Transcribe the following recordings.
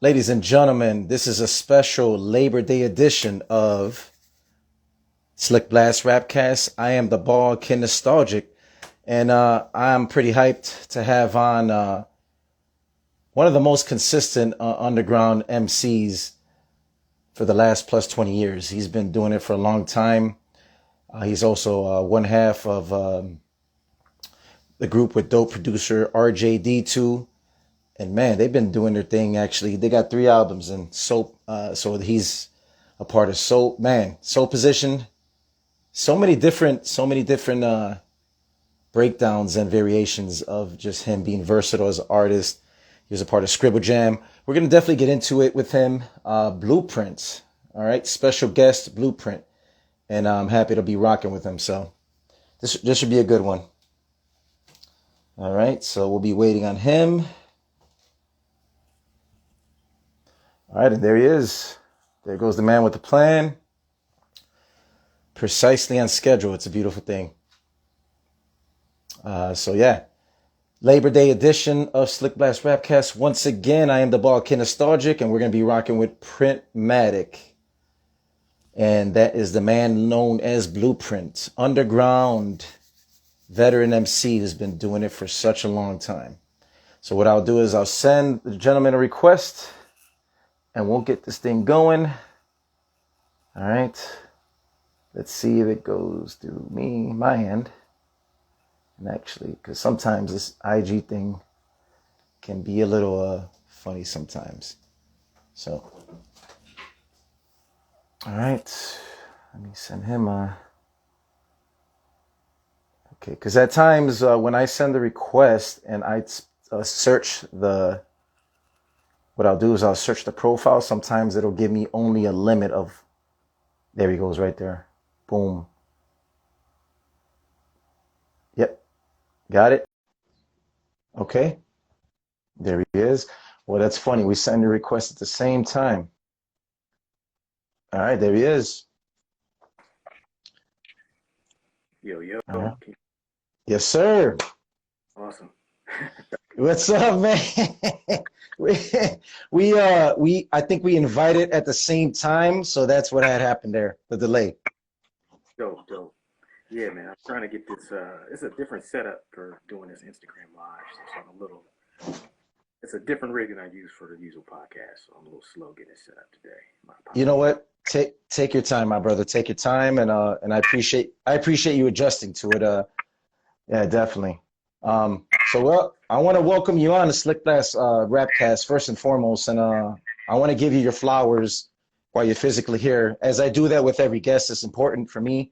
Ladies and gentlemen, this is a special Labor Day edition of SlickBlast RapCast. I am the ball kid nostalgic, and I'm pretty hyped to have on one of the most consistent underground MCs for the last plus 20 years. He's been doing it for a long time. He's also one half of the group with dope producer RJD2. And man, they've been doing their thing. Actually, they got 3 albums and Soap. So he's a part of Soap. Man, Soap Position. So many different breakdowns and variations of just him being versatile as an artist. He was a part of Scribble Jam. We're gonna definitely get into it with him. Blueprint. All right, special guest Blueprint, and I'm happy to be rocking with him. So this should be a good one. All right, so we'll be waiting on him. All right, and there he is. There goes the man with the plan. Precisely on schedule. It's a beautiful thing. So yeah, Labor Day edition of SlickBlast RapCast. Once again, I am the ball kid nostalgic, and we're gonna be rocking with Printmatic, and that is the man known as Blueprint, underground veteran MC who's been doing it for such a long time. So what I'll do is I'll send the gentleman a request, and we'll get this thing going. All right. Let's see if it goes through my end. And actually, because sometimes this IG thing can be a little funny sometimes. So, all right. Let me send him okay, because at times when I send the request and I search what I'll do is I'll search the profile. Sometimes it'll give me only a limit of, there he goes right there. Boom. Yep. Got it. Okay. There he is. Well, that's funny. We send the request at the same time. All right. There he is. Yo. Right. Yes, sir. Awesome. What's up, man? we I think we invited at the same time, so that's what had happened there, the delay. Dope. Yeah, man, I'm trying to get this, it's a different setup for doing this Instagram live, so it's a different rig than I use for the usual podcast, so I'm a little slow getting it set up today. You know what? Take your time, my brother. Take your time, and I appreciate you adjusting to it. Yeah, definitely. So I want to welcome you on the SlickBlast RapCast first and foremost, and I want to give you your flowers while you're physically here. As I do that with every guest, it's important for me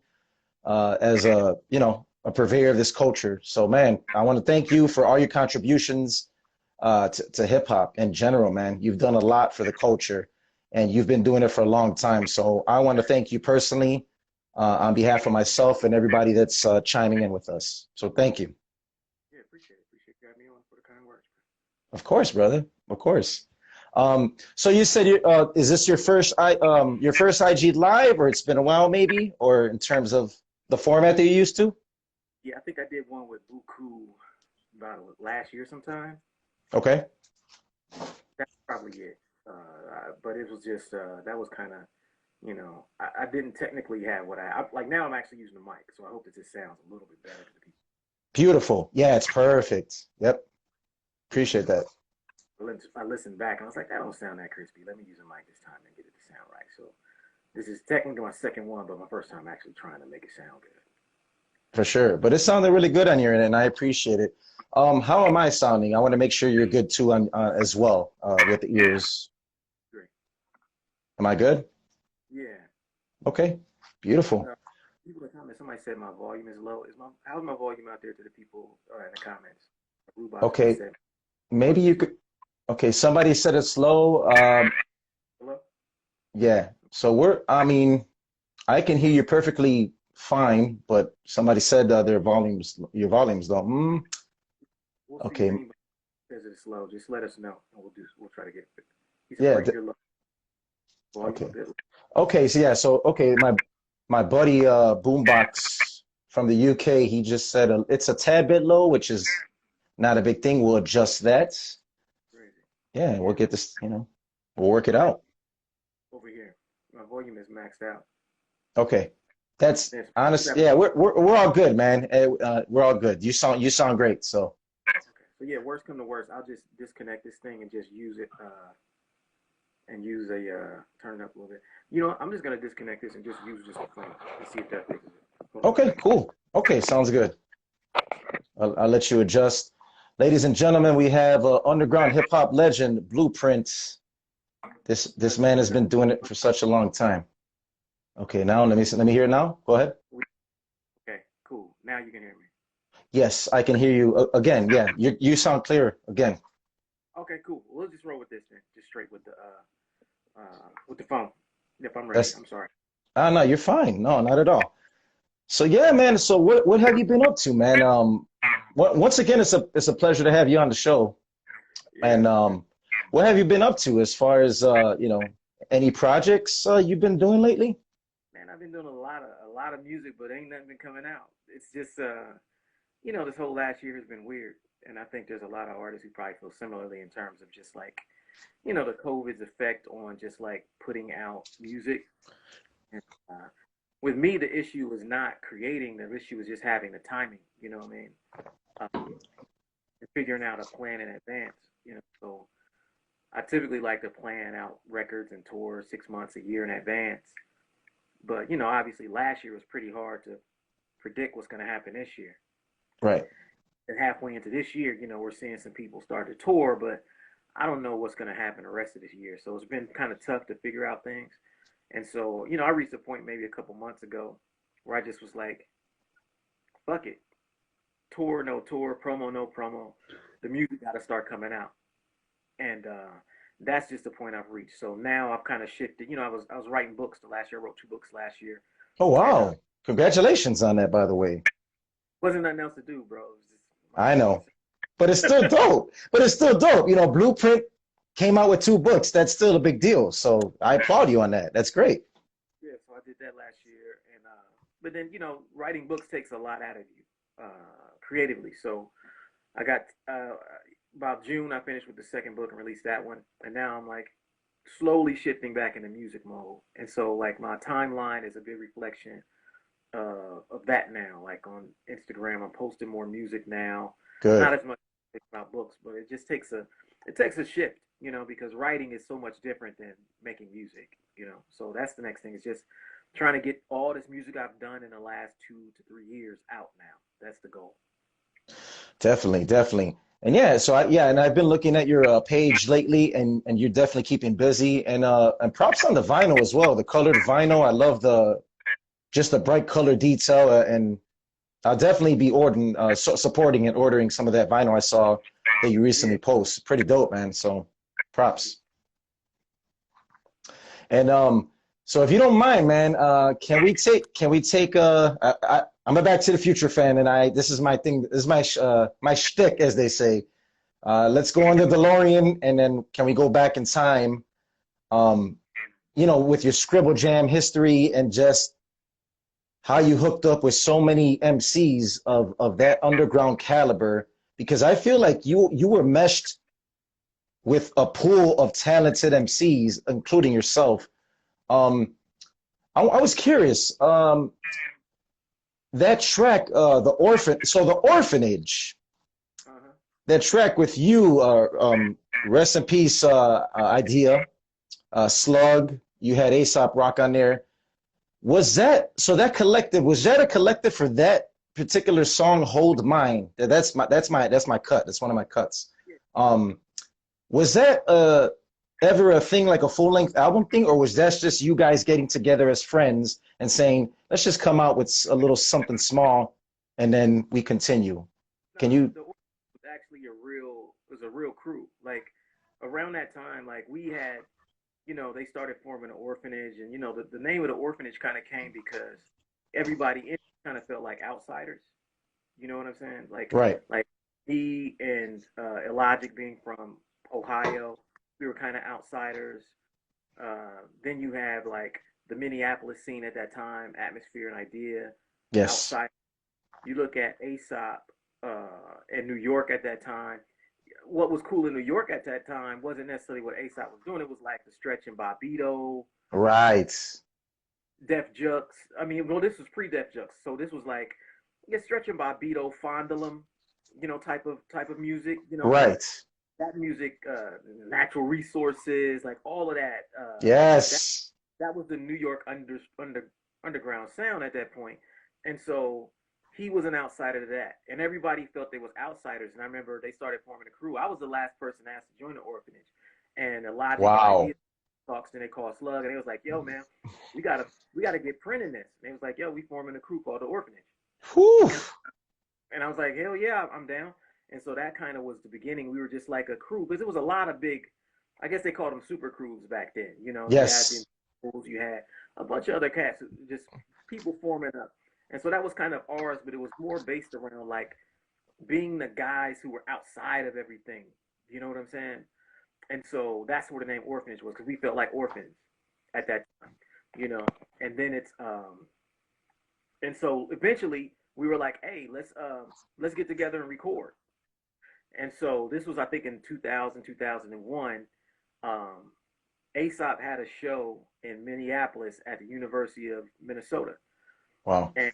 as a purveyor of this culture. So, man, I want to thank you for all your contributions to hip hop in general, man. You've done a lot for the culture, and you've been doing it for a long time. So I want to thank you personally on behalf of myself and everybody that's chiming in with us. So thank you. Yeah, appreciate you having me on for the kind words. Of course, brother. Of course. So you said is this your first IG live, or it's been a while maybe, or in terms of the format that you're used to? Yeah, I think I did one with Buku about last year sometime. Okay. That's probably it. But it was just that was kind of, I didn't technically have what I like. Now I'm actually using the mic, so I hope that this sounds a little bit better to the people. Beautiful. Yeah, it's perfect. Yep. Appreciate that. I listened back and I was like, that don't sound that crispy. Let me use a mic this time and get it to sound right. So this is technically my second one, but my first time actually trying to make it sound good. For sure. But it sounded really good on your end, and I appreciate it. How am I sounding? I want to make sure you're good too on as well with the ears. Great. Am I good? Yeah. Okay. Beautiful. People in the comments, somebody said my volume is low. How's my volume out there to the people in the comments? Okay. Maybe you could. Okay. Somebody said it's low. Hello? Yeah. So I can hear you perfectly fine, but somebody said your volume's low. We'll okay. Says it's slow. Just let us know, and we'll try to get it. Yeah. Okay. So my buddy Boombox from the UK, he just said it's a tad bit low, which is not a big thing. We'll adjust that. Crazy. Yeah, we'll get this, We'll work it out. over here. My volume is maxed out. Okay. That's Yes. honest. Okay. Yeah, we're all good, man. We're all good. You sound great. So So yeah, worst come to worst, I'll just disconnect this thing and just use it and use a turn it up a little bit. You know, I'm just gonna disconnect this and just use just a phone and see if that fixes it. Hold on. okay, cool. Okay, sounds good. I'll let you adjust. Ladies and gentlemen, we have underground hip hop legend Blueprint. This man has been doing it for such a long time. Okay, now let me hear it now. Go ahead. Okay, cool. Now you can hear me. Yes, I can hear you again. Yeah, you sound clear again. Okay, cool. We'll just roll with this then, just straight with the phone. Yep, I'm ready. That's I'm sorry. no, you're fine. No, not at all. So yeah, man. So what have you been up to, man? Once again, it's a pleasure to have you on the show. Yeah, And what have you been up to as far as any projects you've been doing lately? man, I've been doing a lot of music, but ain't nothing been coming out. It's just this whole last year has been weird, and I think there's a lot of artists who probably feel similarly in terms of just like the COVID's effect on just like putting out music. And, with me, the issue was not creating; the issue was just having the timing. You know what I mean? And figuring out a plan in advance. So I typically like to plan out records and tours 6 months, a year in advance. But obviously, last year was pretty hard to predict what's going to happen this year. Right. And halfway into this year, we're seeing some people start to tour, but I don't know what's going to happen the rest of this year. So it's been kind of tough to figure out things. And so, I reached a point maybe a couple months ago where I just was like, fuck it. Tour, no tour, promo, no promo. The music got to start coming out. And that's just the point I've reached. So now I've kind of shifted. I was writing books the last year. I wrote 2 books last year. Oh And wow! Congratulations on that, by the way. wasn't nothing else to do, bro. It was just my I time. know, but it's still dope. But it's still dope. Blueprint came out with 2 books. That's still a big deal. So I applaud you on that. That's great. Yeah, so I did that last year, and but then writing books takes a lot out of you creatively. So I got about June, I finished with the second book and released that one, and now I'm like slowly shifting back into music mode. And so like my timeline is a good reflection of that now. Like on Instagram, I'm posting more music now, not Good. as much about books, but it takes a shift, because writing is so much different than making music. So that's the next thing is just trying to get all this music I've done in the last 2 to 3 years out now. That's the goal. Definitely, definitely. And yeah, and I've been looking at your page lately, and you're definitely keeping busy. And props on the vinyl as well. The colored vinyl. I love just the bright color detail, and I'll definitely be supporting and ordering some of that vinyl I saw that you Yeah. recently posted. Pretty dope, man. So props. And so if you don't mind, man, can we take I'm a Back to the Future fan, and this is my thing. This is my shtick, as they say. Let's go on the DeLorean, and then can we go back in time? Um, with your Scribble Jam history and just how you hooked up with so many MCs of that underground caliber, because I feel like you were meshed with a pool of talented MCs, including yourself. Um, I was curious. That track, the Orphanage, Uh-huh. that track with you, rest in peace, Idea, Slug. You had Aesop Rock on there. Was that a collective for that particular song, Hold Mine? That's my cut. That's one of my cuts. Yeah. Um, was that ever a thing, like a full length album thing, or was that just you guys getting together as friends and saying, let's just come out with a little something small and then we continue? No, Can you? the Orphanage was actually a real crew. Like around that time, like we had, they started forming an orphanage, and the name of the orphanage kind of came because everybody in it kind of felt like outsiders. You know what I'm saying? Right. Like me and Illogic being from Ohio, we were kind of outsiders. Then you have like the Minneapolis scene at that time, Atmosphere and Idea, Yes. outside. You look at Aesop in New York at that time. what was cool in New York at that time wasn't necessarily what ASAP was doing. It was like the Stretch and Bobbito, Right. Def Jux. I mean, well, this was pre-Def Jux, so this was like, yeah, Stretch and Bobbito, Fondulum, type of music. Right. That music, Natural Resources, like all of that. Yes. That was the New York underground sound at that point, and so he was an outsider to that, and everybody felt they was outsiders. And I remember they started forming a crew. I was the last person asked to join the Orphanage, and Illogic and Wow. Idea talks, and they called Slug, and they was like, "Yo, man, we gotta get printing this." And they was like, "Yo, we forming a crew called the Orphanage." Whew. And I was like, "Hell yeah, I'm down." And so that kind of was the beginning. We were just like a crew because it was a lot of big. I guess they called them super crews back then. Yes. You had a bunch of other cats, just people forming up. And so that was kind of ours, but it was more based around like being the guys who were outside of everything. You know what I'm saying? And so that's where the name Orphanage was, because we felt like orphans at that time. And then and so eventually we were like, hey, let's get together and record. And so this was, I think, in 2000, 2001. ASAP had a show in Minneapolis at the University of Minnesota. Wow. And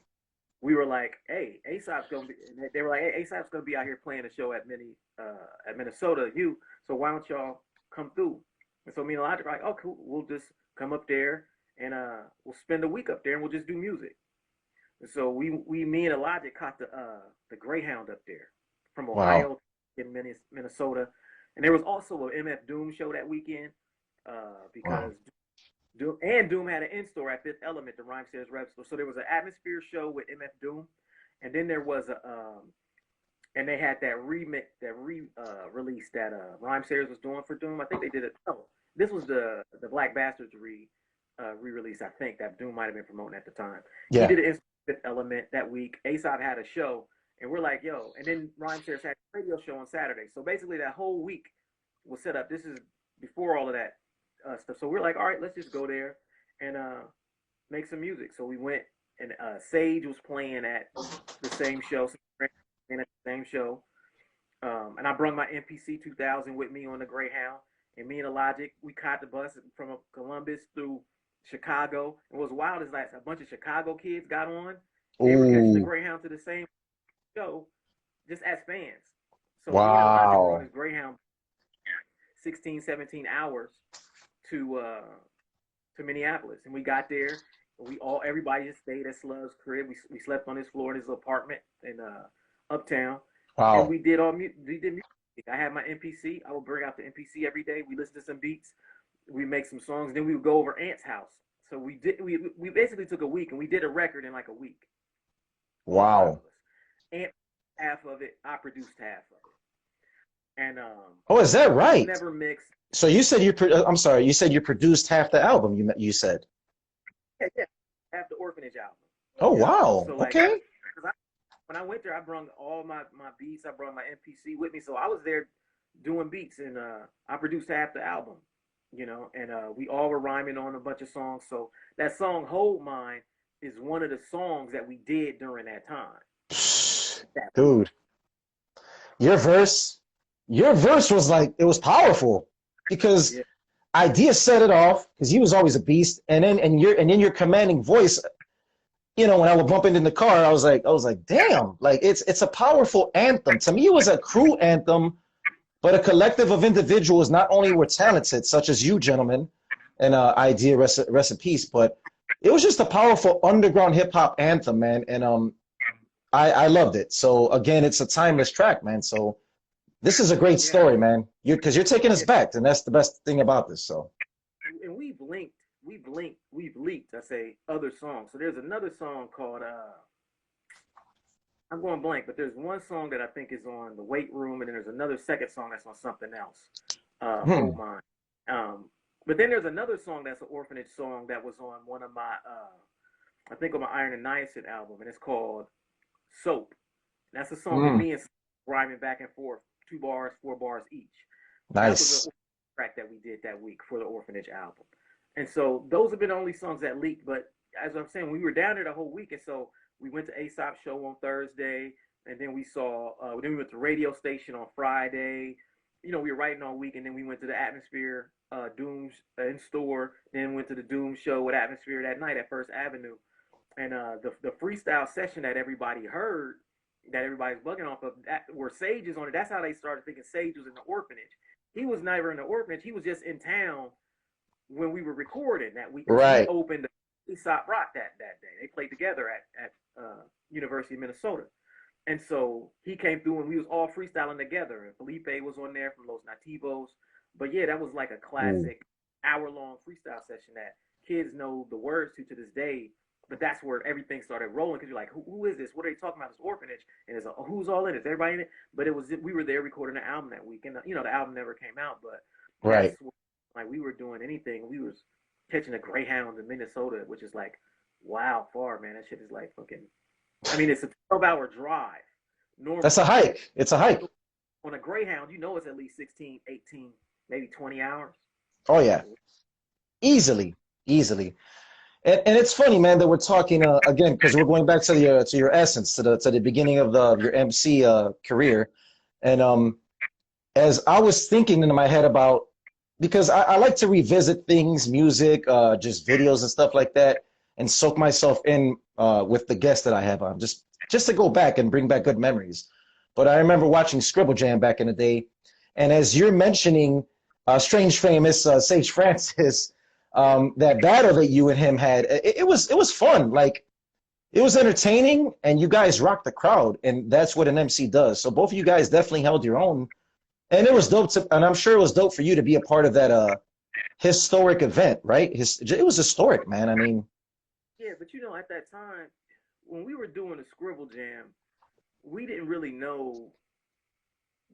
we were like, hey, ASAP's gonna be. They were like, hey, ASAP's gonna be out here playing a show at Minnesota. So why don't y'all come through? And so me and Illogic were like, oh, cool. We'll just come up there and we'll spend a week up there and we'll just do music. And so me and Illogic caught the Greyhound up there from Ohio in Minnesota, and there was also an MF Doom show that weekend because Doom had an in-store at Fifth Element, the Rhymesayers rep store. So there was an Atmosphere show with MF Doom, and then there was and they had that release that Rhymesayers was doing for Doom. I think they did it. Oh, this was the Black Bastards re-release. I think that Doom might have been promoting at the time. Yeah. He did an Fifth Element that week. ASAP had a show, and we're like, yo. And then Rhymesayers had a radio show on Saturday. So basically, that whole week was set up. This is before all of that stuff. So we're like, all right, let's just go there and make some music. So we went, and Sage was playing at the same show. And I brought my MPC 2000 with me on the Greyhound. And me and Illogic, we caught the bus from Columbus through Chicago. And what was wild is like a bunch of Chicago kids got on. They were catching the Greyhound to the same show, just as fans. So me and Illogic were on this Greyhound 16, 17 hours to Minneapolis, and we got there. Everybody just stayed at Slug's crib. We slept on his floor in his apartment in Uptown. Wow. And we did music. I had my MPC. I would bring out the MPC every day. We listened to some beats. We make some songs. Then we would go over Ant's house. So we basically took a week and we did a record in like a week. Wow. Ant half of it. I produced half of it. And oh, is that right? Never mixed. So you said I'm sorry. You said you produced half the album. You said. Yeah, half the Orphanage album. Oh wow. So, okay. When I went there, I brought all my beats. I brought my MPC with me, so I was there doing beats, and I produced half the album. And we all were rhyming on a bunch of songs. So that song "Hold Mine" is one of the songs that we did during that time. Dude, your verse was like, it was powerful because Idea set it off because he was always a beast, and then your commanding voice. When I would bump into the car, I was like, damn, like it's a powerful anthem. To me, it was a crew anthem, but a collective of individuals not only were talented, such as you gentlemen, and Idea, rest in peace, but it was just a powerful underground hip hop anthem, man. And I loved it. So again, it's a timeless track, man. So this is a great story, man. Because you're taking us back, and that's the best thing about this. So. And we've leaked, I say, other songs. So there's another song called, I'm going blank, but there's one song that I think is on The Weight Room, and then there's another second song that's on something else, Hold Mine. But then there's another song that's an Orphanage song that was on one of my, I think on my Iron and Niacin album, and it's called Soap. And that's a song with me and rhyming back and forth, 2 bars, 4 bars each. Nice. That was a track that we did that week for the Orphanage album. And so those have been the only songs that leaked. But as I'm saying, we were down there the whole week. And so we went to ASAP's show on Thursday. And then we went to radio station on Friday. we were writing all week, and then we went to the Atmosphere Doom in store, then went to the Doom show with Atmosphere that night at First Avenue. And the freestyle session that everybody heard, that everybody's bugging off of, that were Sage's on it. That's how they started thinking Sage was in the Orphanage. He was never in the Orphanage. He was just in town when we were recording that week. He Right. opened the Aesop Rock that day. They played together at University of Minnesota. And so he came through and we was all freestyling together. And Felipe was on there from Los Nativos. But yeah, that was like a classic hour-long freestyle session that kids know the words to this day. But that's where everything started rolling because you're like, who is this? What are they talking about? This Orphanage? And it's like, who's all in it? Is everybody in it? But we were there recording the album that week, and the album never came out. But Right. that's like we were doing anything. We was catching a greyhound in Minnesota, which is like wow far, man. That shit is like fucking. I mean, it's a 12-hour drive. Normally, That's a hike. It's a hike. on a greyhound, it's at least 16, 18, maybe 20 hours. Oh yeah, easily. And it's funny, man, that we're talking again because we're going back to your essence, to the beginning of your MC career, and as I was thinking in my head about, because I like to revisit things, music, just videos and stuff like that, and soak myself in with the guests that I have on, just to go back and bring back good memories. But I remember watching Scribble Jam back in the day, and as you're mentioning, Strange Famous Sage Francis. That battle that you and him had, it was fun. Like, it was entertaining, and you guys rocked the crowd, and that's what an MC does. So both of you guys definitely held your own, and it was dope. And I'm sure it was dope for you to be a part of that historic event, right? It was historic, man. I mean, yeah, but at that time when we were doing the Scribble Jam, we didn't really know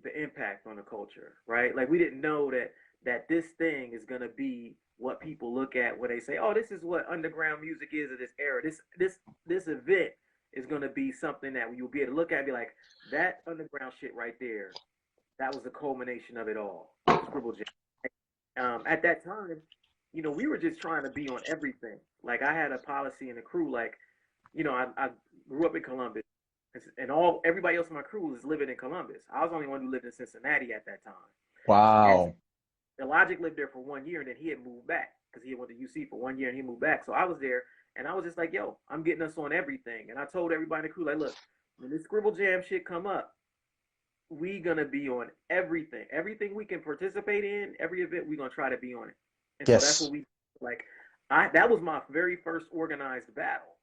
the impact on the culture, right? Like we didn't know that this thing is gonna be what people look at when they say, "Oh, this is what underground music is of this era." This event is gonna be something that you'll be able to look at and be like, "That underground shit right there, that was the culmination of it all." Scribble Jam. At that time, we were just trying to be on everything. Like I had a policy in the crew, like, I grew up in Columbus, and everybody else in my crew was living in Columbus. I was the only one who lived in Cincinnati at that time. wow. Illogic lived there for 1 year, and then he had moved back because he had went to UC for 1 year, and he moved back. So I was there, and I was just like, "Yo, I'm getting us on everything." And I told everybody in the crew, like, "Look, when this Scribble Jam shit come up, we gonna be on everything. Everything we can participate in, every event, we gonna try to be on it." And so that's Yes. what we like. That was my very first organized battle.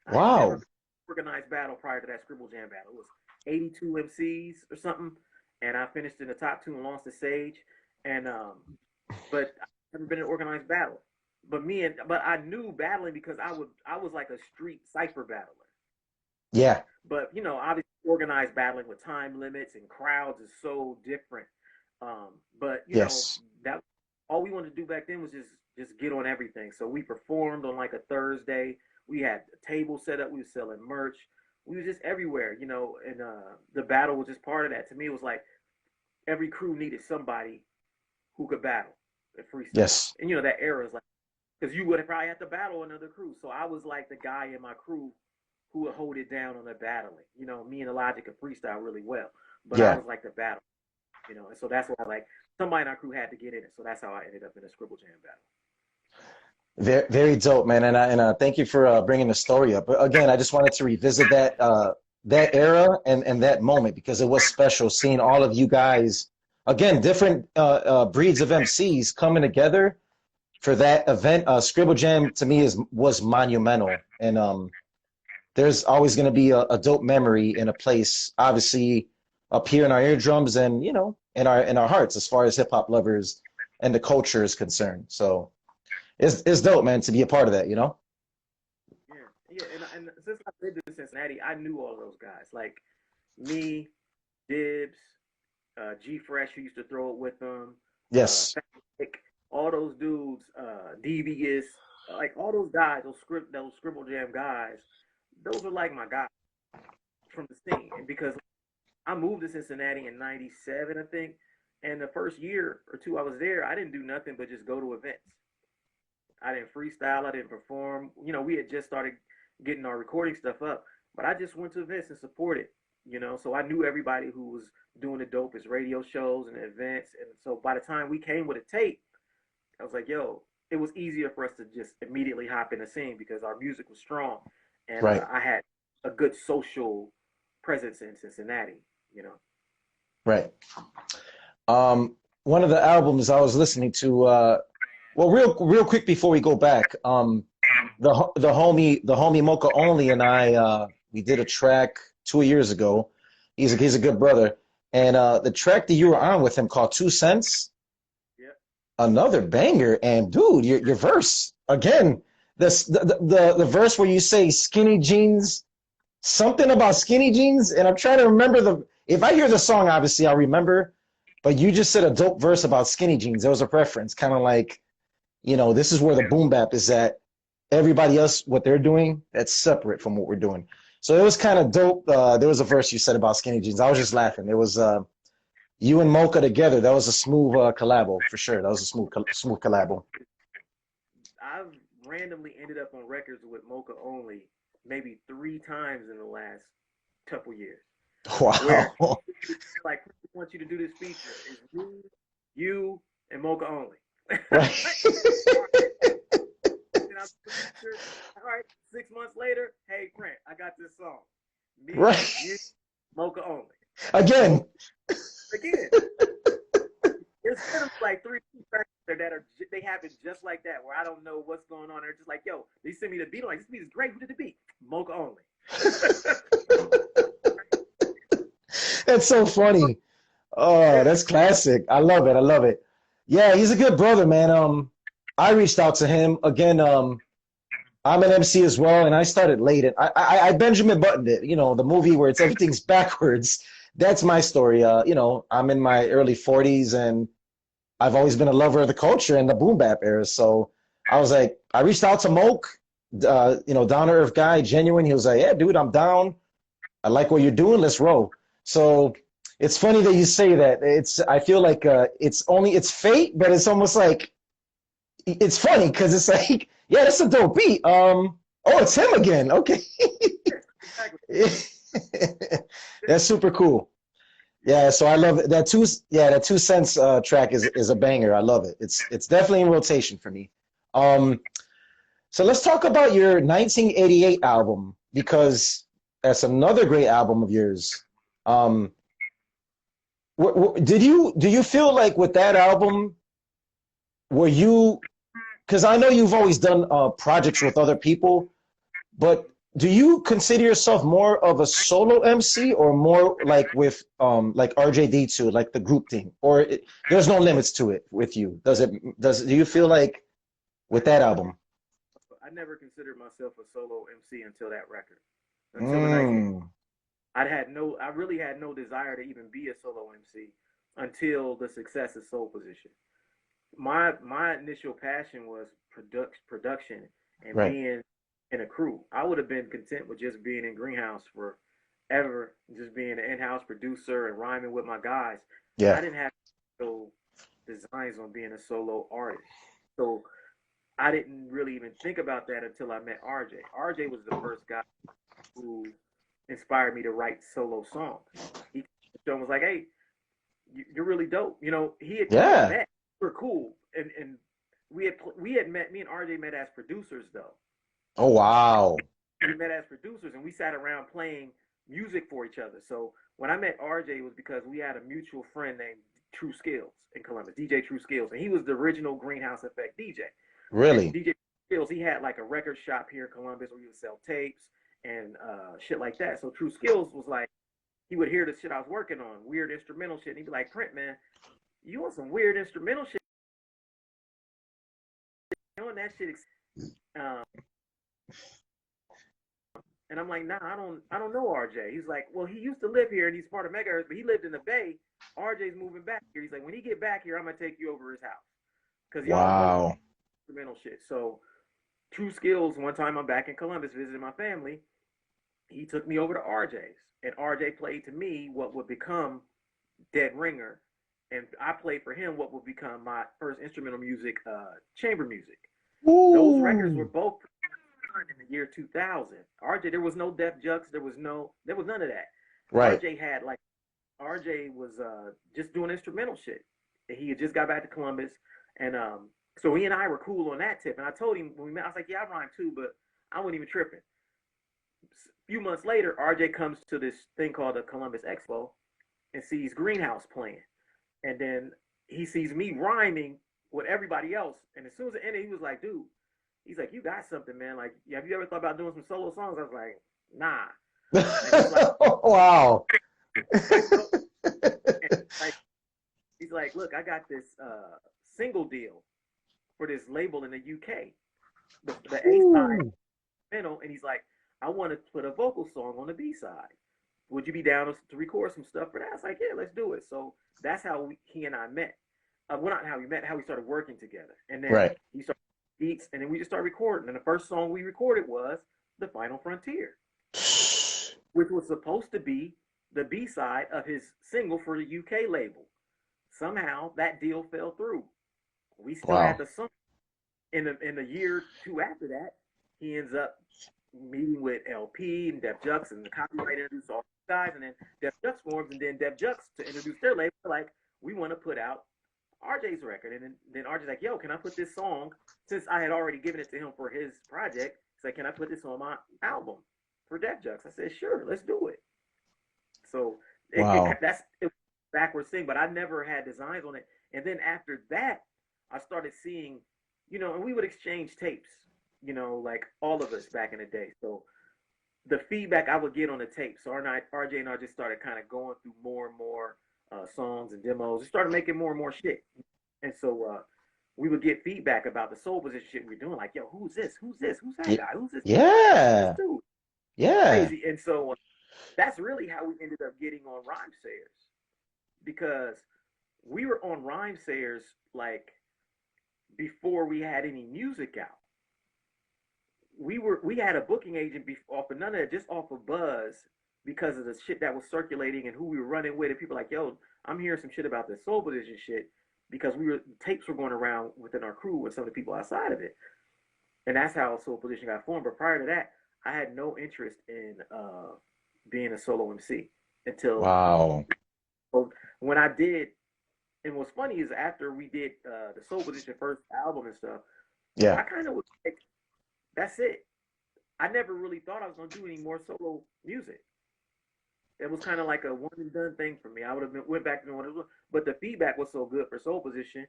I had never Wow. been organized battle prior to that Scribble Jam battle. It was 82 MCs or something, and I finished in the top 2 and lost to Sage. And but I've never been in an organized battle. But I knew battling because I was like a street cipher battler. Yeah. But obviously organized battling with time limits and crowds is so different. But Yes. that all we wanted to do back then was just get on everything. So we performed on like a Thursday. We had a table set up. We were selling merch. We was just everywhere, and the battle was just part of that. To me, it was like every crew needed somebody who could battle and freestyle. Yes. And that era is like, because you would probably have to battle another crew. So I was like the guy in my crew who would hold it down on the battling. Me and Illogic could freestyle really well, but I Yeah. was like the battle. And so that's why somebody in our crew had to get in it. So that's how I ended up in a Scribble Jam battle. Very, very dope, man. And thank you for bringing the story up. But again, I just wanted to revisit that era and that moment because it was special seeing all of you guys, again, different breeds of MCs coming together for that event. Scribble Jam to me was monumental, and there's always going to be a dope memory in a place, obviously up here in our eardrums and in our hearts as far as hip hop lovers and the culture is concerned. So it's dope, man, to be a part of that. Yeah, and since I lived in Cincinnati, I knew all those guys, like me, Dibs, G Fresh, who used to throw it with them, Yes. all those dudes, Devious, like all those guys, those Scribble Jam guys, those are like my guys from the scene. And because I moved to Cincinnati in '97, I think, and the first year or two I was there, I didn't do nothing but just go to events. I didn't freestyle, I didn't perform. We had just started getting our recording stuff up, but I just went to events and supported. you know. So I knew everybody who was doing the dopest radio shows and events. And so by the time we came with a tape, I was like, yo, it was easier for us to just immediately hop in the scene because our music was strong. And Right. I had a good social presence in Cincinnati, you know. Right. One of the albums I was listening to, well, real quick before we go back, the homie Moka Only and I, we did a track 2 years ago. He's a good brother, and the track that you were on with him called 2 Cents, Yeah. another banger. And dude, your verse again, the verse where you say skinny jeans, something about skinny jeans, and I'm trying to remember if I hear the song, obviously I'll remember, but you just said a dope verse about skinny jeans. There was a preference, kind of like, this is where the boom bap is at. Everybody else, what they're doing, that's separate from what we're doing. So it was kind of dope. There was a verse you said about skinny jeans. I was just laughing. It was you and Mocha together. That was a smooth collabo for sure. That was a smooth collabo. I've randomly ended up on records with Moka Only maybe 3 times in the last couple years. Where Wow. like, we want you to do this feature. It's me, you, and Moka Only. Right. And I'm all right, 6 months later, hey, Brent, I got this song. Me, Right. you, Moka Only. Again. There's been like 3 tracks that they happen just like that, where I don't know what's going on. They're just like, yo, they send me the beat. I'm like, this beat is great. Who did the beat? Moka Only. That's so funny. Oh, that's classic. I love it. I love it. Yeah, he's a good brother, man. I reached out to him again. I'm an MC as well, and I started late. And I Benjamin Buttoned it. The movie where everything's backwards. That's my story. I'm in my early 40s, and I've always been a lover of the culture and the boom bap era. So I was like, I reached out to Moke, down to earth guy, genuine. He was like, yeah, dude, I'm down. I like what you're doing. Let's roll. So it's funny that you say that. I feel like it's fate, but it's almost like it's funny because it's like, yeah, that's a dope beat. Oh, it's him again. Okay. That's super cool. Yeah, so I love it. That 2 Cents track is a banger. I love it. It's definitely in rotation for me. So let's talk about your 1988 album, because that's another great album of yours. Do you feel like with that album, were you, because I know you've always done projects with other people, but do you consider yourself more of a solo MC or more like with like RJD2, like the group thing, or there's no limits to it with you? Do you feel like with that album? I never considered myself a solo MC until that record. Until the 19, Mm, I really had no desire to even be a solo MC until the Success of Soul position. My initial passion was production and right. being in a crew. I would have been content with just being in Greenhouse forever, just being an in-house producer and rhyming with my guys. I Yeah. didn't have no designs on being a solo artist. So I didn't really even think about that until I met RJ. RJ was the first guy who inspired me to write solo songs. He was like, "Hey, you're really dope." We had Yeah. met. We were cool, and we had met. Me and RJ met as producers, though. Oh, wow. We met as producers, and we sat around playing music for each other. So when I met RJ, it was because we had a mutual friend named True Skills in Columbus, DJ True Skills, and he was the original Greenhouse Effect DJ. And Really? DJ Skills, he had like a record shop here in Columbus where he would sell tapes and shit like that. So True Skills was like, he would hear the shit I was working on, weird instrumental shit, and he'd be like, "Print, man, you want some weird instrumental shit? You that shit?" Um, and I'm like, "Nah, I don't know RJ." He's like, "Well, he used to live here and he's part of Megahertz, but he lived in the Bay. RJ's moving back here." He's like, "When he get back here, I'm gonna take you over his house because y'all both Wow. instrumental shit." So True Skills, one time I'm back in Columbus visiting my family, he took me over to RJ's, and RJ played to me what would become Dead Ringer, and I played for him what would become my first instrumental music, chamber music. Those records were Ooh. both in the year 2000. RJ, there was no Def Jux, there was none of that. Right. RJ was just doing instrumental shit. He had just got back to Columbus, and so he and I were cool on that tip. And I told him when we met, I was like, yeah, I rhyme too, but I wasn't even tripping. A few months later, RJ comes to this thing called the Columbus Expo and sees Greenhouse playing, and then he sees me rhyming with everybody else. And as soon as it ended, he was like, dude, he's like, you got something, man. Like, have you ever thought about doing some solo songs? I was like, nah. And he's like, wow. he's like, look, I got this single deal for this label in the UK, the A side, and he's like, I want to put a vocal song on the B side. Would you be down to record some stuff for that? I was like, yeah, let's do it. So that's how he and I met. Well, not how we met, how we started working together. And then he started beats, and then we just started recording. And the first song we recorded was The Final Frontier, which was supposed to be the B-side of his single for the UK label. Somehow that deal fell through. We still had the song. In the year 2 after that, he ends up meeting with LP and Def Jux, and the copyright introduced all these guys, and then Def Jux forms, and then Def Jux to introduce their label, like, we want to put out RJ's record. And then RJ's like, yo, can I put this song, since I had already given it to him for his project, he's like, can I put this on my album for Def Jux? I said, sure, let's do it. So that's a backwards thing, but I never had designs on it. And then after that, I started seeing, and we would exchange tapes, like all of us back in the day. So the feedback I would get on the tape, so RJ and I just started kind of going through more and more songs and demos. We started making more and more shit. And so we would get feedback about the soul position shit we were doing, like, yo, who's this? Who's this? Who's that guy? Who's this? Yeah. This dude? Yeah. Crazy. And so that's really how we ended up getting on Rhymesayers, because we were on Rhymesayers like before we had any music out. We had a booking agent off of none of that, just off of buzz, because of the shit that was circulating and who we were running with. And people like, yo, I'm hearing some shit about this soul position shit, because tapes were going around within our crew with some of the people outside of it. And that's how soul position got formed. But prior to that, I had no interest in being a solo MC until when I did. And what's funny is after we did the soul position first album and stuff, I kind of was like, that's it. I never really thought I was going to do any more solo music. It was kind of like a one and done thing for me. I would have went back to doing it, but the feedback was so good for soul position.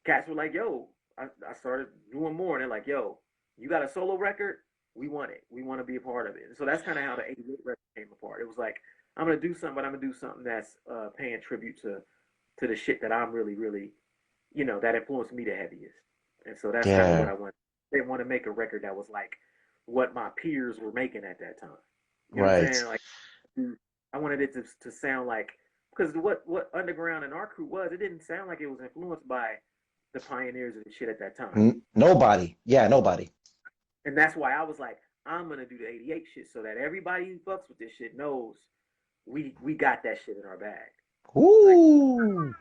Cats were like, yo, I started doing more, and they're like, yo, you got a solo record? We want it. We want to be a part of it. And so that's kind of how the 88 record came apart. It was like, I'm going to do something, but I'm going to do something that's paying tribute to the shit that I'm really, really, that influenced me the heaviest. And so that's kind of what I wanted. They want to make a record that was like what my peers were making at that time. You know what I'm saying? Like, I wanted it to sound like, because what Underground and our crew was, it didn't sound like it was influenced by the pioneers of the shit at that time. Nobody. Yeah, nobody. And that's why I was like, I'm going to do the 88 shit so that everybody who fucks with this shit knows we got that shit in our bag. Ooh. Like,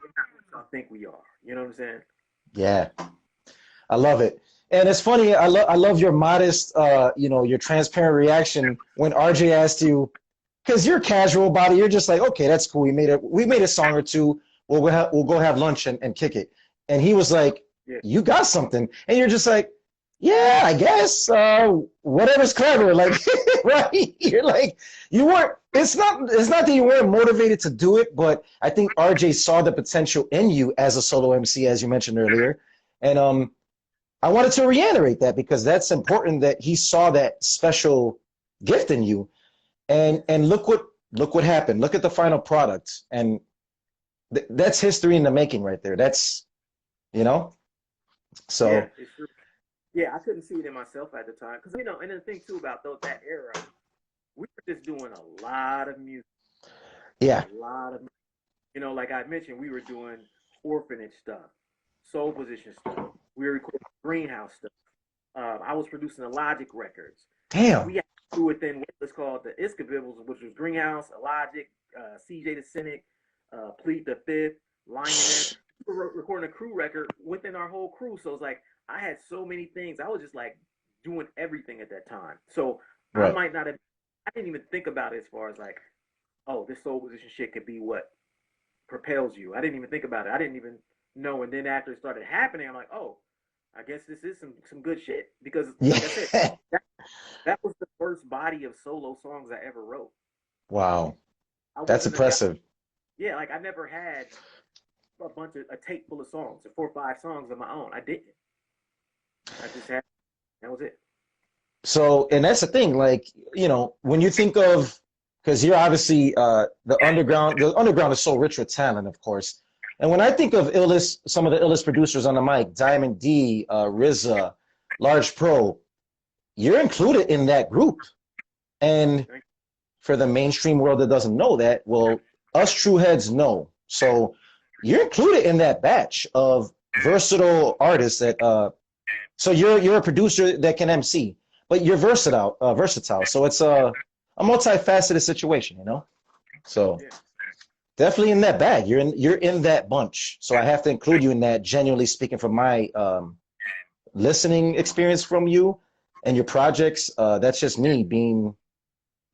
I think we are. You know what I'm saying? Yeah. I love it. And it's funny, I love your modest, your transparent reaction when RJ asked you, because you're casual about it. You're just like, okay, that's cool. We made a song or two. We'll go have lunch and kick it. And he was like, you got something. And you're just like, yeah, I guess, whatever's clever. Like, right? You're like, you weren't, it's not that you weren't motivated to do it, but I think RJ saw the potential in you as a solo MC, as you mentioned earlier. And I wanted to reiterate that, because that's important, that he saw that special gift in you. And look what happened. Look at the final product. And that's history in the making right there. That's, so. Yeah, it's true. Yeah, I couldn't see it in myself at the time. Because, and the thing too about that era, we were just doing a lot of music. Yeah. A lot of music. Like I mentioned, we were doing Orphanage stuff, soul position stuff. We were recording Greenhouse stuff. I was producing Illogic records. Damn. We had to do within what's called the Iscabibbles, which was Greenhouse, Illogic, CJ the Cynic, Plead the Fifth, Lioness. We were recording a crew record within our whole crew. So it's like, I had so many things. I was just like doing everything at that time. So I might not have, I didn't even think about it as far as like, oh, this soul position shit could be what propels you. I didn't even think about it. I didn't even know. And then after it started happening, I'm like, oh, I guess this is some good shit. Because like I said, Yeah. that was the first body of solo songs I ever wrote. Wow. I That's wasn't a guy. impressive. Yeah, like I never had a tape full of songs, or 4 or 5 songs of my own. I didn't. I just had, that was it. So, and that's the thing, like, when you think of, because you're obviously the underground is so rich with talent, of course. And when I think of some of the illest producers on the mic, Diamond D, RZA, Large Pro, you're included in that group. And for the mainstream world that doesn't know that, well, us true heads know. So you're included in that batch of versatile artists that so you're a producer that can MC, but you're versatile. So it's a multifaceted situation, So Yeah. definitely in that bag. You're in that bunch. So I have to include you in that. Genuinely speaking, from my listening experience from you and your projects, that's just me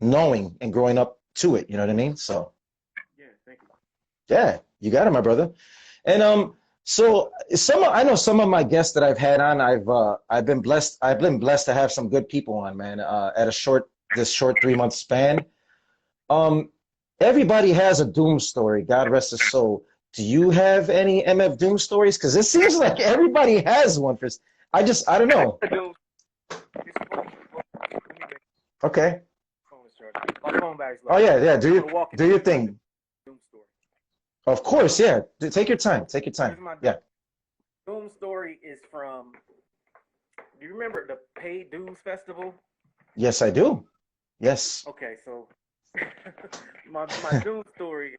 knowing and growing up to it. You know what I mean? So Yeah, thank you. yeah, you got it, my brother. And so I know some of my guests that I've had on, I've been blessed to have some good people on, man, at this short 3-month span. Everybody has a doom story, God rest his soul. Do you have any MF Doom stories? Because it seems like everybody has one. I don't know. Okay. My phone battery's low. Oh yeah. Do your thing. Doom story. Of course, yeah. Take your time. Take your time. Yeah. Doom story is from. Do you remember the Paid Dues Festival? Yes, I do. Yes. Okay, so my Doom story is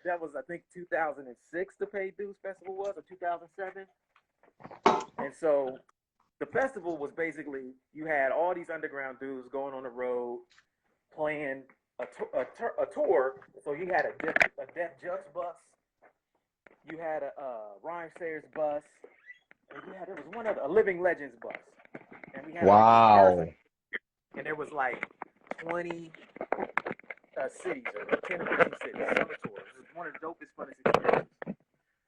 that was, I think, 2006. The Paid Dues Festival was, or 2007. And so the festival was basically, you had all these underground dudes going on the road playing a tour. So you had a Death Jux bus, you had a Rhymesayers bus, and there was one other, a Living Legends bus. And we had wow. And there was like 20 cities, or 10 or 15 cities, summer tours. It was one of the dopest, funnest experiences.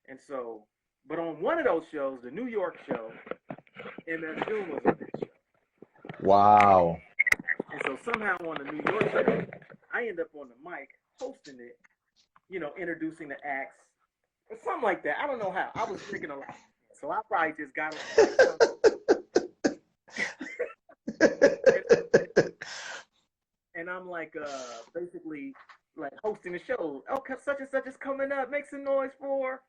And so, but on one of those shows, the New York show, MF Doom was on that show. Wow. And so somehow on the New York show, I end up on the mic hosting it, introducing the acts, or something like that. I don't know how. I was thinking a lot. So I probably just got and I'm like, basically, like hosting the show. Oh, such and such is coming up. Make some noise for.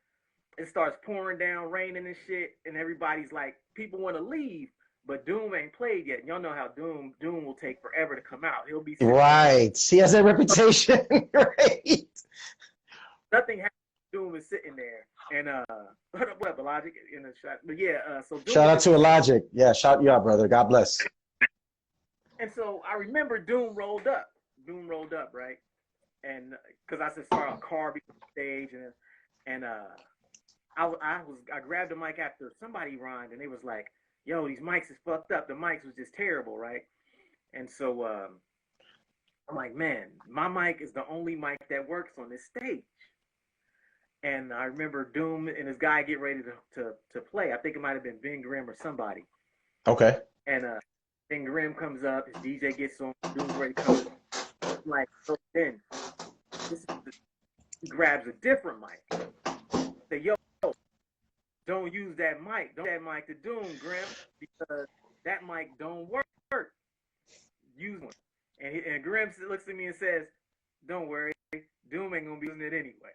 It starts pouring down, raining and shit, and everybody's like, people want to leave, but Doom ain't played yet. Y'all know how Doom will take forever to come out. He'll be right. He has that reputation, right? Nothing happens. Doom is sitting there, and what up, Illogic in the shot? But yeah, so Doom shout out to Illogic. Yeah, shout you out, brother. God bless. And so I remember Doom rolled up, right? And because I saw a car behind the stage, and I grabbed the mic after somebody rhymed, and they was like, yo, these mics is fucked up. The mics was just terrible, right? And so I'm like, man, my mic is the only mic that works on this stage. And I remember Doom and his guy get ready to play. I think it might have been Ben Grimm or somebody. Okay. And Ben Grimm comes up, his DJ gets on, Doom's ready to come. I'm like, so then he grabs a different mic. Say, yo, don't use that mic. Don't use that mic to Doom, Grimm, because that mic don't work. Use one. And Grimm looks at me and says, don't worry, Doom ain't gonna be using it anyway.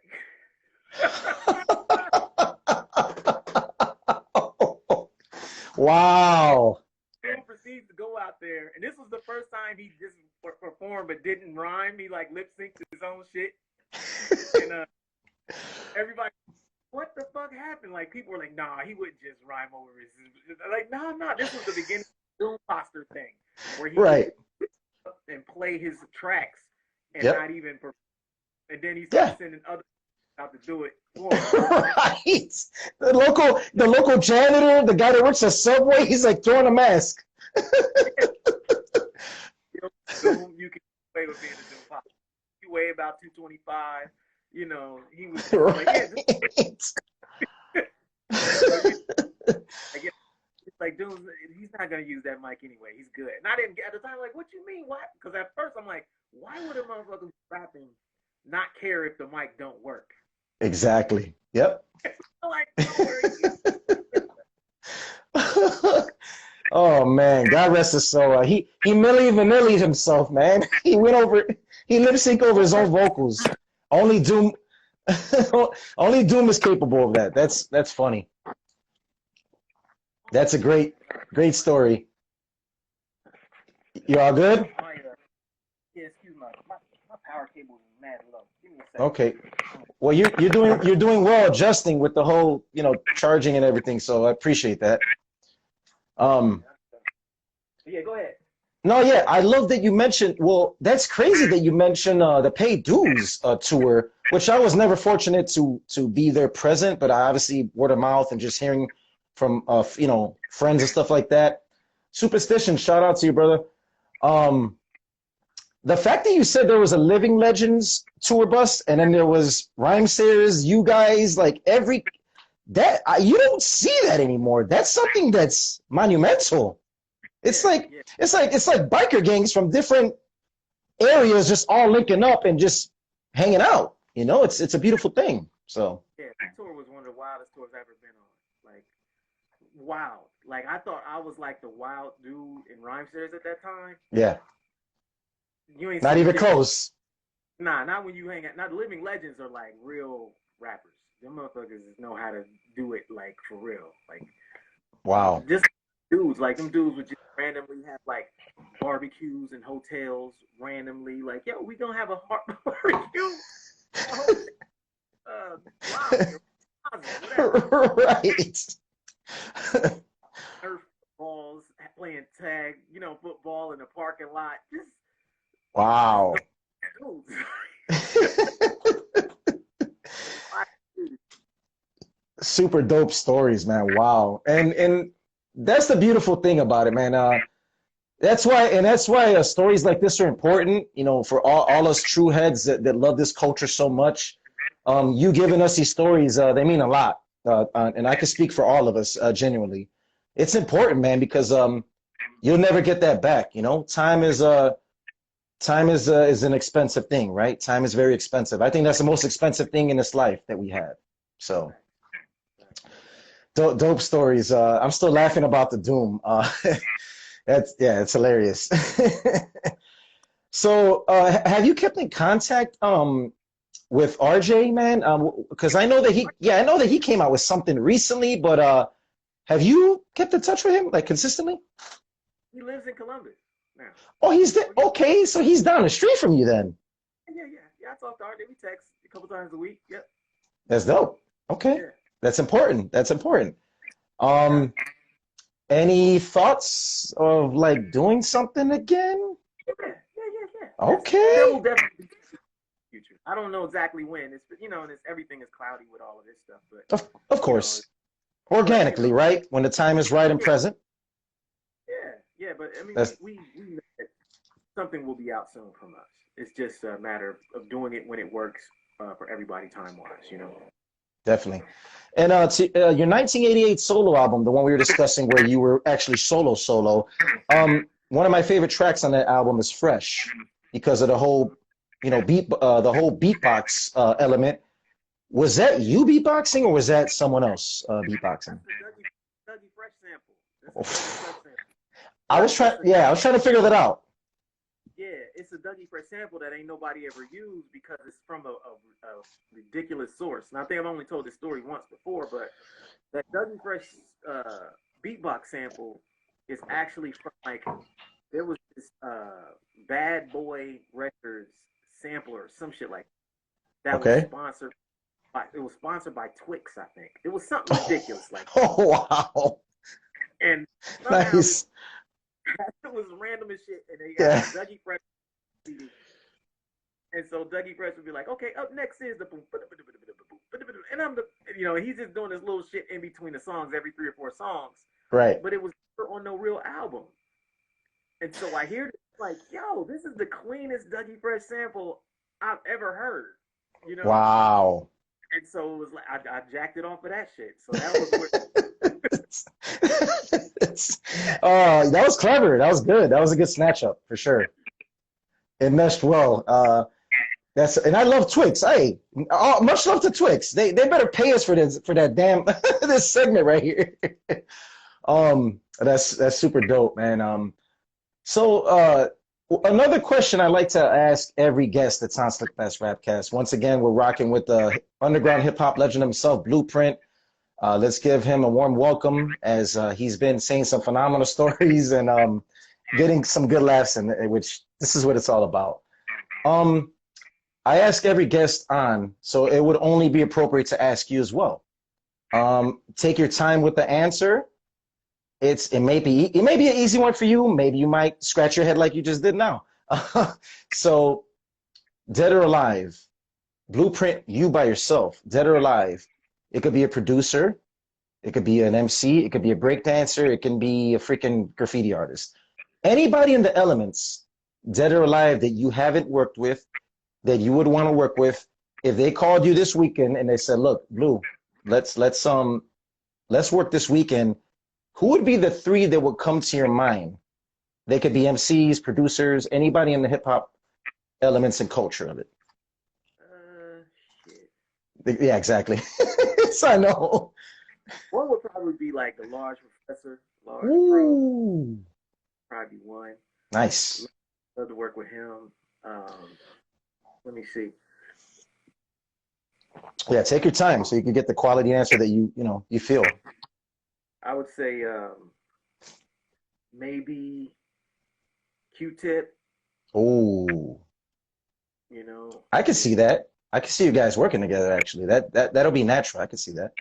Wow. Doom proceeds to go out there, and this was the first time he just performed but didn't rhyme. He like lip synced his own shit. And everybody, what the fuck happened? Like, people were like, nah, he wouldn't just rhyme over his. Like, no, this was the beginning of the Doom Poster thing, where he would and play his tracks and not even perform. And then he started sending other out to do it for him. Right. The local janitor, the guy that works at Subway, he's like throwing a mask. Doom, you can play with being a Doom Poster. weighed about 225. You know, he was just like, yeah, like, dude, he's not gonna use that mic anyway. He's good. And I didn't at the time like, what you mean? What? Because at first I'm like, why would a motherfucker rapping not care if the mic don't work? Exactly. Yep. Like, don't worry. Oh man, God rest his soul. He Milli Vanilli'd himself, man. He lip sync over his own vocals. Only Doom, only Doom is capable of that. That's funny. That's a great story. You all good? Yeah, excuse me. My power cable is mad low. Give me a second. Okay. Well, you're doing well adjusting with the whole, charging and everything. So I appreciate that. Yeah, go ahead. No, yeah, I love that you mentioned. Well, that's crazy that you mentioned the Paid Dues tour, which I was never fortunate to be there present, but I obviously word of mouth and just hearing from friends and stuff like that. Superstition, shout out to you, brother. The fact that you said there was a Living Legends tour bus and then there was Rhymesayers, you guys, like you don't see that anymore. That's something that's monumental. It's like biker gangs from different areas just all linking up and just hanging out. It's a beautiful thing. So yeah, that tour was one of the wildest tours I've ever been on. Like, wild. Like, I thought I was like the wild dude in Rhymesayers at that time. Yeah. You ain't not even close. Nah, not when you hang out. Not Living Legends are like real rappers. Them motherfuckers know how to do it like for real. Like, wow. Just dudes, like them dudes would just randomly have like barbecues in hotels randomly. Like, yo, we gonna have a barbecue. Right. Earth balls, playing tag, football in the parking lot. Just wow. Super dope stories, man. Wow. And that's the beautiful thing about it, man. That's why stories like this are important, for all us true heads that love this culture so much. You giving us these stories, they mean a lot. And I can speak for all of us, genuinely. It's important, man, because you'll never get that back. Time is an expensive thing, right? Time is very expensive. I think that's the most expensive thing in this life that we have. So dope stories. I'm still laughing about the Doom. It's hilarious. So have you kept in contact with RJ, man? Because I know that he came out with something recently, but have you kept in touch with him like consistently? He lives in Columbus now. Oh, he's there. Okay, so he's down the street from you then. Yeah. I talk to RJ. We text a couple times a week. Yep. That's dope. Okay, yeah. That's important. Any thoughts of like doing something again? Yeah. Okay. That will definitely be future. I don't know exactly when. It's and everything is cloudy with all of this stuff, but of course, organically, right? When the time is right and present. Yeah, but I mean, we know that something will be out soon from us. It's just a matter of doing it when it works for everybody time-wise, Definitely. And your 1988 solo album, the one we were discussing where you were actually solo, one of my favorite tracks on that album is Fresh because of the whole, the whole beatbox element. Was that you beatboxing or was that someone else beatboxing? Dougie Fresh sample. I was trying to figure that out. Yeah, it's a Dougie Fresh sample that ain't nobody ever used because it's from a ridiculous source. And I think I've only told this story once before, but that Dougie Fresh beatbox sample is actually from there was this Bad Boy Records sampler or some shit like that was sponsored. It was sponsored by Twix, I think. It was something ridiculous like that. Oh wow! And nice. It was random as shit, and they got Dougie Fresh CD. And so Dougie Fresh would be like, "Okay, up next is the boom," and I'm he's just doing this little shit in between the songs every 3 or 4 songs. Right. But it was on no real album. And so I hear this like, "Yo, this is the cleanest Dougie Fresh sample I've ever heard. You know, Wow. and so it was like I jacked it off of that shit. So that was where. Oh, that was clever. That was good. That was a good snatch up for sure. It meshed well. And I love Twix. Hey, much love to Twix. They better pay us for that damn this segment right here. That's super dope, man. So another question I like to ask every guest that's on SlickBlast RapCast. Once again, we're rocking with the underground hip hop legend himself, Blueprint. Let's give him a warm welcome as he's been saying some phenomenal stories and getting some good laughs, in which this is what it's all about. I ask every guest on, so it would only be appropriate to ask you as well. Take your time with the answer. It may be an easy one for you. Maybe you might scratch your head like you just did now. So, dead or alive, Blueprint, you by yourself, dead or alive. It could be a producer, it could be an MC, it could be a breakdancer, it can be a freaking graffiti artist. Anybody in the elements, dead or alive, that you haven't worked with, that you would want to work with, if they called you this weekend and they said, "Look, Blue, let's work this weekend," who would be the three that would come to your mind? They could be MCs, producers, anybody in the hip hop elements and culture of it. Shit. Yeah, exactly. So I know. One would probably be like the Large Professor, Large Ooh. Pro, probably one. Nice. Love to work with him. Let me see. Yeah, take your time so you can get the quality answer that you feel. I would say maybe Q-Tip. Oh, You know, I can see that. I can see you guys working together. Actually, that'll be natural. I can see that.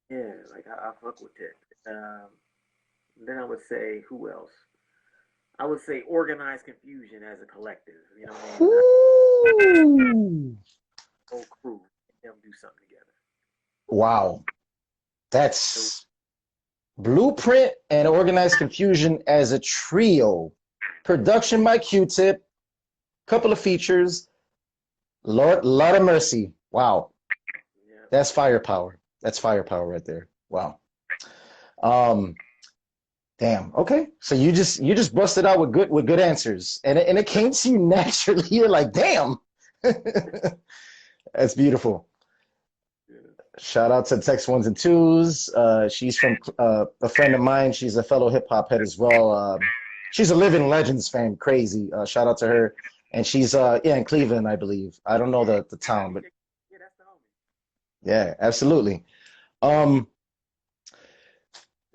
yeah, like I fuck with Tip. Then I would say who else? I would say Organized Confusion as a collective. You know what I mean? Ooh. Whole crew, them do something together. Wow, that's Blueprint and Organized Confusion as a trio. Production by Q-Tip. Couple of features. Lot of mercy. Wow, Yeah. that's firepower. That's firepower right there. Wow. Um, Damn. Okay. So you just busted out with good answers, and it came to you naturally. You're like, damn. That's beautiful. Yeah. Shout out to Text Ones and Twos. She's from a friend of mine. She's a fellow hip hop head as well. She's a Living Legends fan. Crazy. Shout out to her. And she's in Cleveland, I believe. I don't know the town, but Yeah, that's the homie. yeah, absolutely. Um,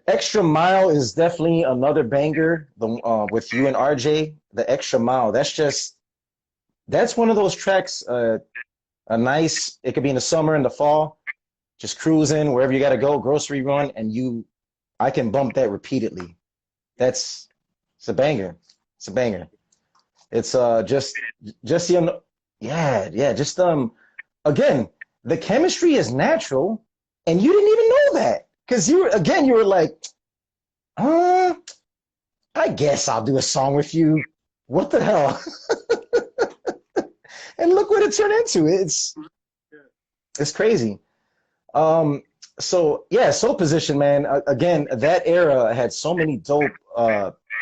Extra Mile is definitely another banger. With you and RJ, the Extra Mile. That's one of those tracks. A nice. It could be in the summer, in the fall. Just cruising wherever you got to go, grocery run, and I can bump that repeatedly. That's It's a banger. It's a banger. It's just yeah, just again, the chemistry is natural, and you didn't even know that because you were like, uh, I guess I'll do a song with you. What the hell? And look what it turned into. It's crazy. Um, so yeah, Soul Position, man. Again, that era had so many dope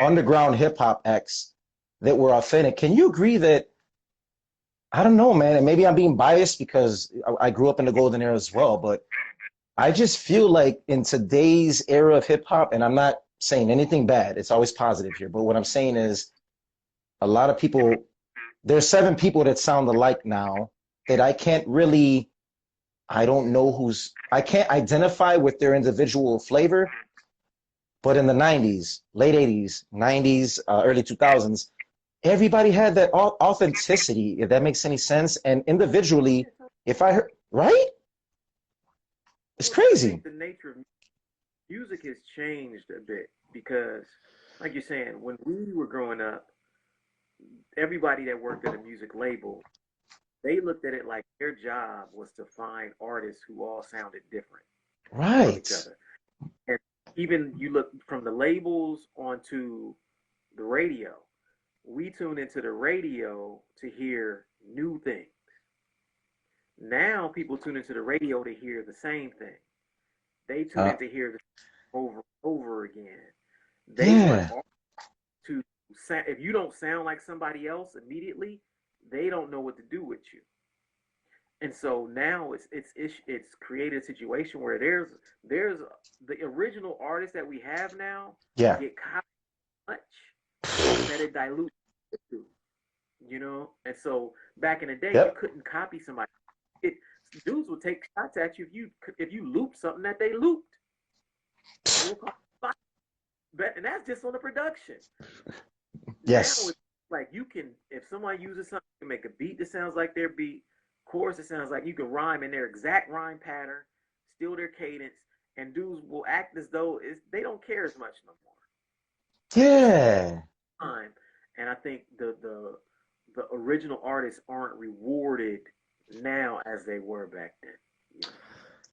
underground hip hop acts that were authentic. Can you agree that? I don't know, man, and maybe I'm being biased because I grew up in the golden era as well, but I just feel like in today's era of hip hop, and I'm not saying anything bad, it's always positive here, but what I'm saying is a lot of people, there's seven people that sound alike now that I don't know I can't identify with their individual flavor, but in the 90s, late 80s, 90s, early 2000s, everybody had that authenticity, if that makes any sense. And individually, if I heard, right? It's I crazy. think the nature of music has changed a bit because, like you're saying, when we were growing up, everybody that worked at a music label, they looked at it like their job was to find artists who all sounded different from each Right. other. And even you look from the labels onto the radio, we tune into the radio to hear new things. Now people tune into the radio to hear the same thing. They tune in to hear the over and over again. They want to if you don't sound like somebody else immediately, they don't know what to do with you. And so now it's created a situation where there's the original artists that we have now get copied much that it dilutes, you know. And so back in the day, you couldn't copy somebody. Dudes would take shots at you if you looped something that they looped. And that's just on the production. Yes. Now it's like you can, if someone uses something, you can make a beat that sounds like their beat. Chorus, it sounds like you can rhyme in their exact rhyme pattern, steal their cadence, and dudes will act as though they don't care as much no more. Yeah. And I think the original artists aren't rewarded now as they were back then.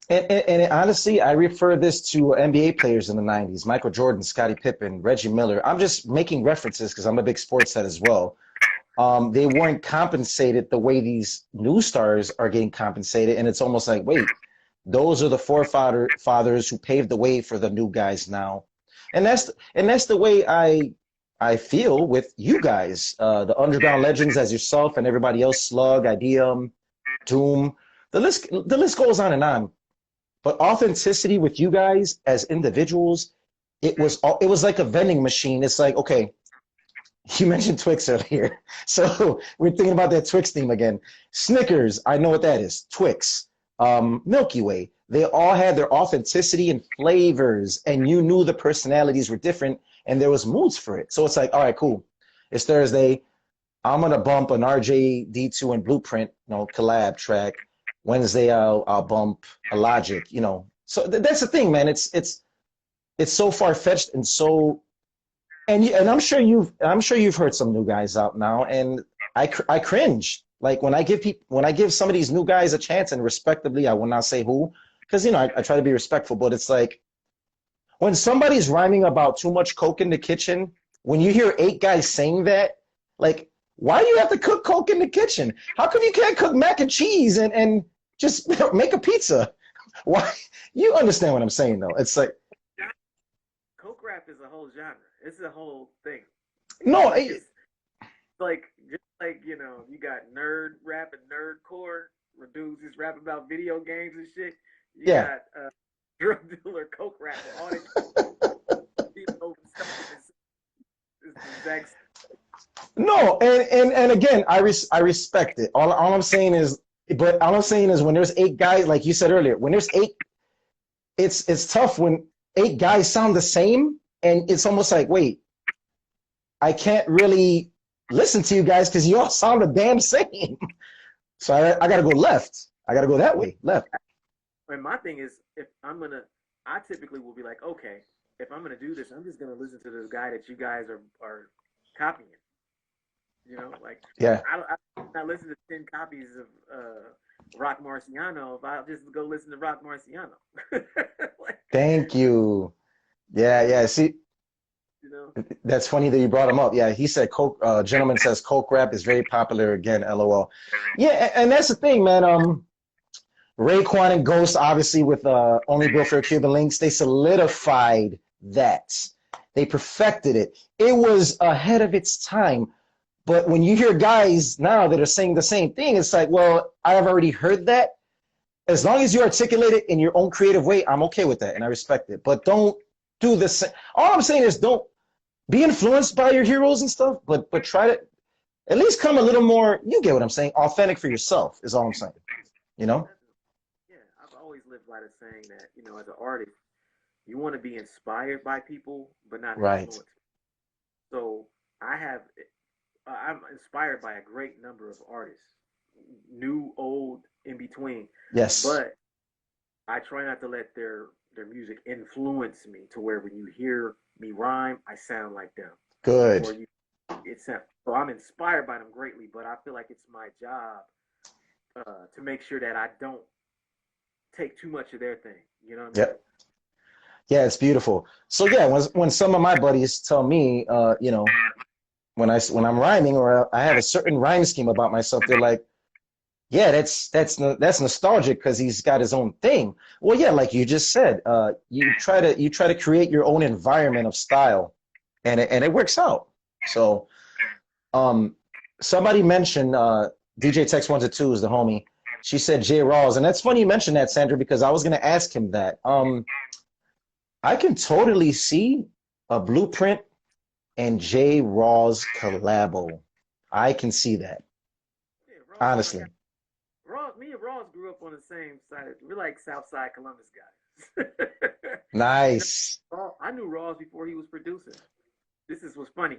Yeah. And honestly, I refer this to NBA players in the 90s, Michael Jordan, Scottie Pippen, Reggie Miller. I'm just making references because I'm a big sports head as well. They weren't compensated the way these new stars are getting compensated. And it's almost like, wait, those are the forefathers who paved the way for the new guys now. And that's the way I feel with you guys, the underground legends as yourself and everybody else, Slug, Ideum, Doom. The list goes on and on. But authenticity with you guys as individuals, it was like a vending machine. It's like, okay, you mentioned Twix earlier. So we're thinking about that Twix theme again. Snickers, I know what that is. Twix, Milky Way. They all had their authenticity and flavors, and you knew the personalities were different, and there was moods for it. So it's like, all right, cool. It's Thursday. I'm going to bump an RJD2 and Blueprint, collab track. Wednesday, I'll bump Illogic, So that's the thing, man. It's so far-fetched and so... And I'm sure you've heard some new guys out now, and I cringe. Like when I give some of these new guys a chance, and respectably, I will not say who, because I try to be respectful. But it's like when somebody's rhyming about too much coke in the kitchen, when you hear 8 guys saying that, like, why do you have to cook coke in the kitchen? How come you can't cook mac and cheese and just make a pizza? Why? You understand what I'm saying, though. It's like coke rap is a whole genre. It's a whole thing. No, it's like you got nerd rap and nerdcore, where dudes just rap about video games and shit. You got drug dealer coke rap, all that. No, and again, I respect it. All I'm saying is when there's 8 guys, like you said earlier, when there's 8, it's tough when 8 guys sound the same. And it's almost like, wait, I can't really listen to you guys because you all sound the damn same. So I got to go left. I got to go that way, left. And my thing is, I typically will be like, okay, if I'm going to do this, I'm just going to listen to this guy that you guys are copying. I'm not listening to 10 copies of Rock Marciano if I'll just go listen to Rock Marciano. Thank you. Yeah. See, that's funny that you brought him up. Yeah, he said coke. Gentleman says coke rap is very popular again. LOL. Yeah, and that's the thing, man. Raekwon and Ghost, obviously, with Only Built for Cuban Links, they solidified that. They perfected it. It was ahead of its time. But when you hear guys now that are saying the same thing, it's like, well, I have already heard that. As long as you articulate it in your own creative way, I'm okay with that, and I respect it. But don't do the same. All I'm saying is don't be influenced by your heroes and stuff, but try to at least come a little more, you get what I'm saying, authentic for yourself is all I'm saying, Yeah, I've always lived by the saying that, as an artist, you want to be inspired by people, but not influenced. So I'm inspired by a great number of artists, new, old, in between. Yes. But I try not to let their music influence me to where when you hear me rhyme, I sound like them. Good. So I'm inspired by them greatly, but I feel like it's my job to make sure that I don't take too much of their thing. You know what I mean? Yep. Yeah, it's beautiful. So yeah, when some of my buddies tell me, when I'm rhyming or I have a certain rhyme scheme about myself, they're like, Yeah, that's nostalgic because he's got his own thing. Well, yeah, like you just said, you try to create your own environment of style, and it works out. So, um, somebody mentioned DJ Tex 1 to 2 is the homie. She said J Rawls, and that's funny you mentioned that, Sandra, because I was gonna ask him that. I can totally see a Blueprint and J Rawls collabo. I can see that, Yeah, Ross and I honestly. got Ross. Me and Ross grew up on the same side. We're like South Side Columbus guys. You know, Nice. I knew Ross before he was producing. This is what's funny.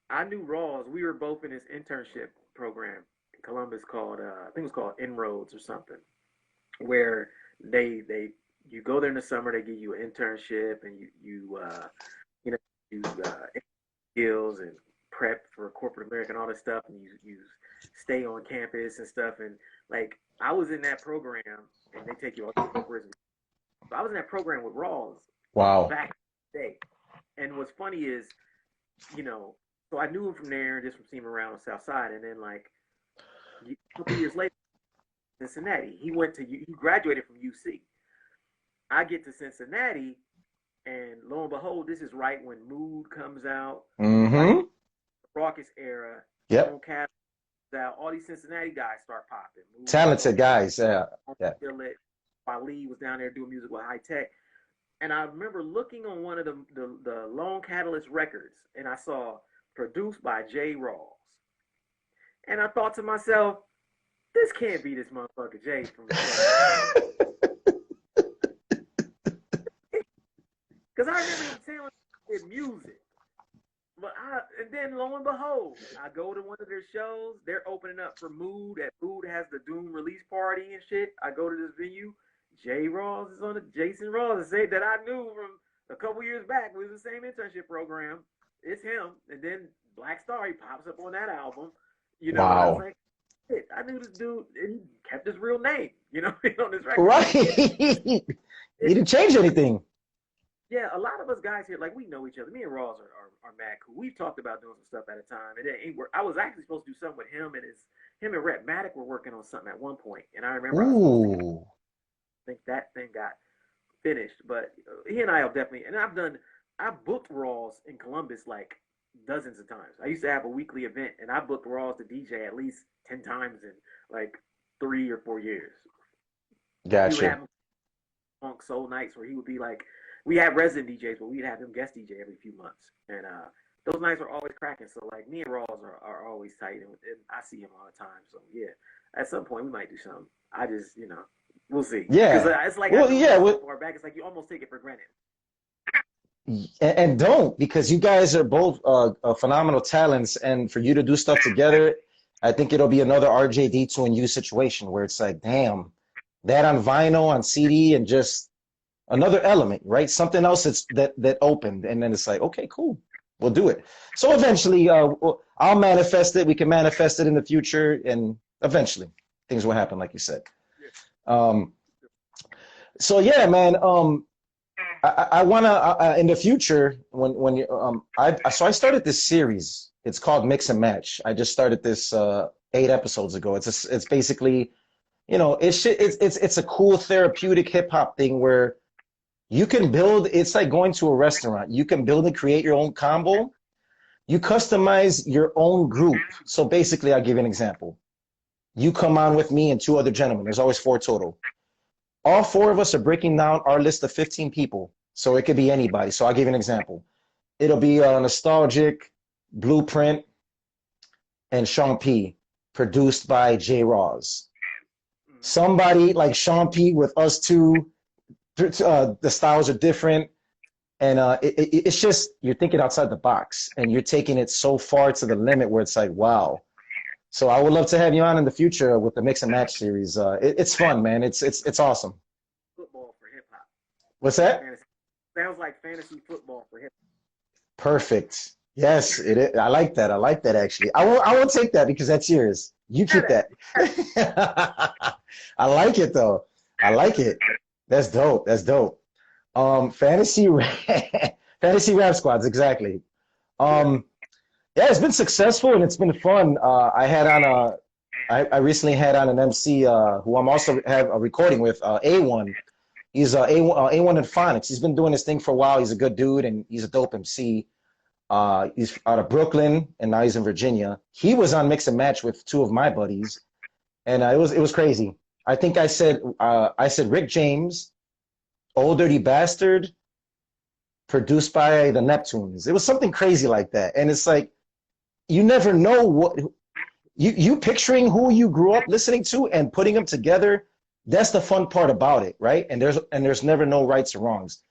I knew Rawls. We were both in this internship program in Columbus called I think it was called Inroads or something, where they you go there in the summer, they give you an internship and you know you skills and prep for corporate America and all this stuff, and you stay on campus and stuff, and like I was in that program, and they take you all these corporate. So I was in that program with Rawls Wow. back in the day, and what's funny is you know, so I knew him from there, just from seeing him around the South Side, and then like a couple years later, Cincinnati, he graduated from UC. I get to Cincinnati, and lo and behold, this is right when Mood comes out, like Mm-hmm. Raucous era, Yep. Lone Cat out, all these Cincinnati guys start popping. Mood was Talented guys. Yeah. Yeah. still it. Waleed was down there doing music with High Tech. And I remember looking on one of the Lone Catalyst records, and I saw produced by J. Rawls. And I thought to myself, this can't be this motherfucker Jay from the because I remember him telling his music. And then lo and behold, I go to one of their shows. They're opening up for Mood. At Mood has the Doom release party and shit. I go to this venue. Jay Rawls is on it. Jason Rawls, say that I knew from a couple years back. We was the same internship program. It's him. And then Black Star, he pops up on that album. You know, and I was Wow. like, shit, I knew this dude and he kept his real name, you know, on this record. Right. He didn't change anything. Yeah, a lot of us guys here, like we know each other. Me and Rawls are mad cool. We've talked about doing some stuff at a time, and it ain't work. I was actually supposed to do something with him and Rhett Matic were working on something at one point, and I remember I was supposed to Ooh. think that thing got finished, but he and I will definitely. And I've booked Rawls in Columbus like dozens of times. I used to have a weekly event, and I booked Rawls to DJ at least 10 times in like 3 or 4 years. We would Gotcha. have funk soul nights where he would be like, we had resident DJs, but we'd have him guest DJ every few months, and those nights are always cracking. So like me and Rawls are always tight, and I see him all the time. So yeah, at some point we might do something. I just we'll see. Because Yeah. it's like I Well, know yeah. so far back. It's like you almost take it for granted. And don't, because you guys are both phenomenal talents, and for you to do stuff together, I think it'll be another RJD2 and you situation where it's like, damn, that on vinyl, on CD, and just another element, right? Something else that opened, and then it's like, okay, cool, we'll do it. So eventually, I'll manifest it. We can manifest it in the future, and eventually, things will happen, like you said. Um, so yeah, man. I wanna in the future when you I started this series. It's called Mix and Match. I just started this 8 episodes ago. It's basically it's a cool therapeutic hip hop thing where you can build. It's like going to a restaurant. You can build and create your own combo. You customize your own group. So basically, I'll give you an example. You come on with me and 2 other gentlemen. There's always 4 total. All 4 of us are breaking down our list of 15 people. So it could be anybody. So I'll give you an example. It'll be Nostalgic, Blueprint, and Sean P, produced by J. Roz. Somebody like Sean P with us two, the styles are different. And it's just, you're thinking outside the box and you're taking it so far to the limit where it's like, wow. So I would love to have you on in the future with the Mix and Match series. It's fun, man. It's awesome. Football for hip hop. What's that? Sounds like fantasy football for hip hop. Perfect. Yes, it is. I like that. I like that actually. I won't take that because that's yours. You keep that. I like it though. I like it. That's dope. That's dope. Fantasy fantasy rap squads, exactly. Yeah, it's been successful and it's been fun. I had on I recently had on an MC who I'm also have a recording with, A1. He's A1 in Phonics. He's been doing this thing for a while. He's a good dude and he's a dope MC. He's out of Brooklyn and now he's in Virginia. He was on Mix and Match with two of my buddies, and it was crazy. I think I said Rick James, Old Dirty Bastard, produced by the Neptunes. It was something crazy like that, and it's like you never know what you picturing who you grew up listening to and putting them together. That's the fun part about it, right? And there's never no rights or wrongs.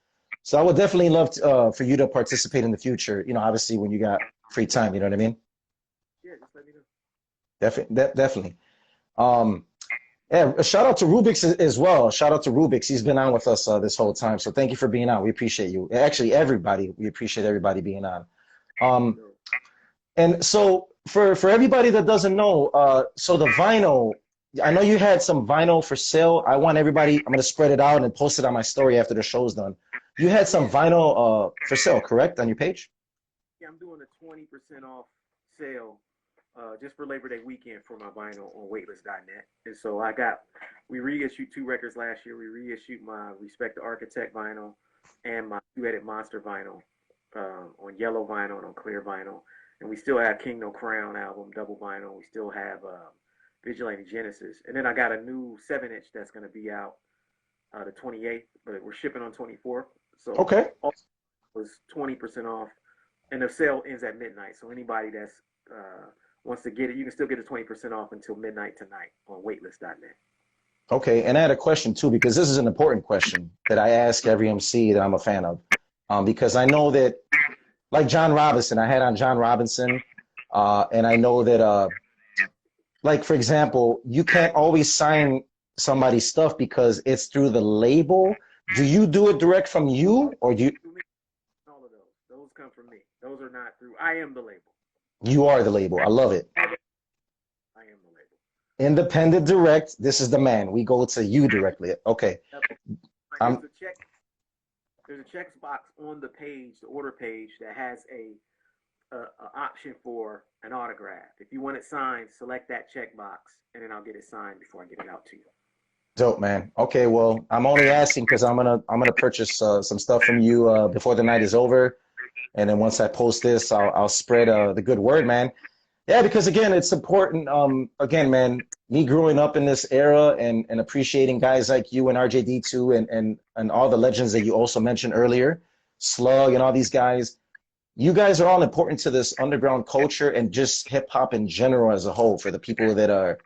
So I would definitely love for you to participate in the future. You know, obviously when you got free time, you know what I mean? Yeah, just let me know. Definitely. Yeah, a shout out to Rubik's as well. Shout out to Rubik's. He's been on with us this whole time. So thank you for being on. We appreciate you. Actually, everybody. We appreciate everybody being on. And so for everybody that doesn't know, so the vinyl, I know you had some vinyl for sale. I want everybody, I'm going to spread it out and post it on my story after the show's done. You had some vinyl for sale, correct, on your page? Yeah, I'm doing a 20% off sale just for Labor Day weekend for my vinyl on weightless.net. And so we reissued 2 records last year. We reissued my Respect the Architect vinyl and my 2-edit Monster vinyl on yellow vinyl and on clear vinyl. And we still have King No Crown album, double vinyl. We still have Vigilante Genesis. And then I got a new 7-inch that's going to be out the 28th, but we're shipping on 24th. So okay, it was 20% off. And the sale ends at midnight. So anybody that's wants to get it, you can still get a 20% off until midnight tonight on weightless.net. Okay, and I had a question too, because this is an important question that I ask every MC that I'm a fan of. Because I know that, like John Robinson, I had on John Robinson, and I know that, like, for example, you can't always sign somebody's stuff because it's through the label. Do you do it direct from you, or do you? All of those. Those come from me. Those are not through. I am the label. You are the label. I love it. I am the label. Independent direct. This is the man. We go to you directly. Okay. There's a check box on the page, the order page, that has a option for an autograph. If you want it signed, select that checkbox, and then I'll get it signed before I get it out to you. Dope, man. Okay, well, I'm only asking because I'm gonna purchase some stuff from you before the night is over, and then once I post this, I'll spread the good word, man. Yeah, because again, it's important. Again, man, me growing up in this era and appreciating guys like you and RJD2 and all the legends that you also mentioned earlier, Slug and all these guys. You guys are all important to this underground culture and just hip hop in general as a whole for the people that are,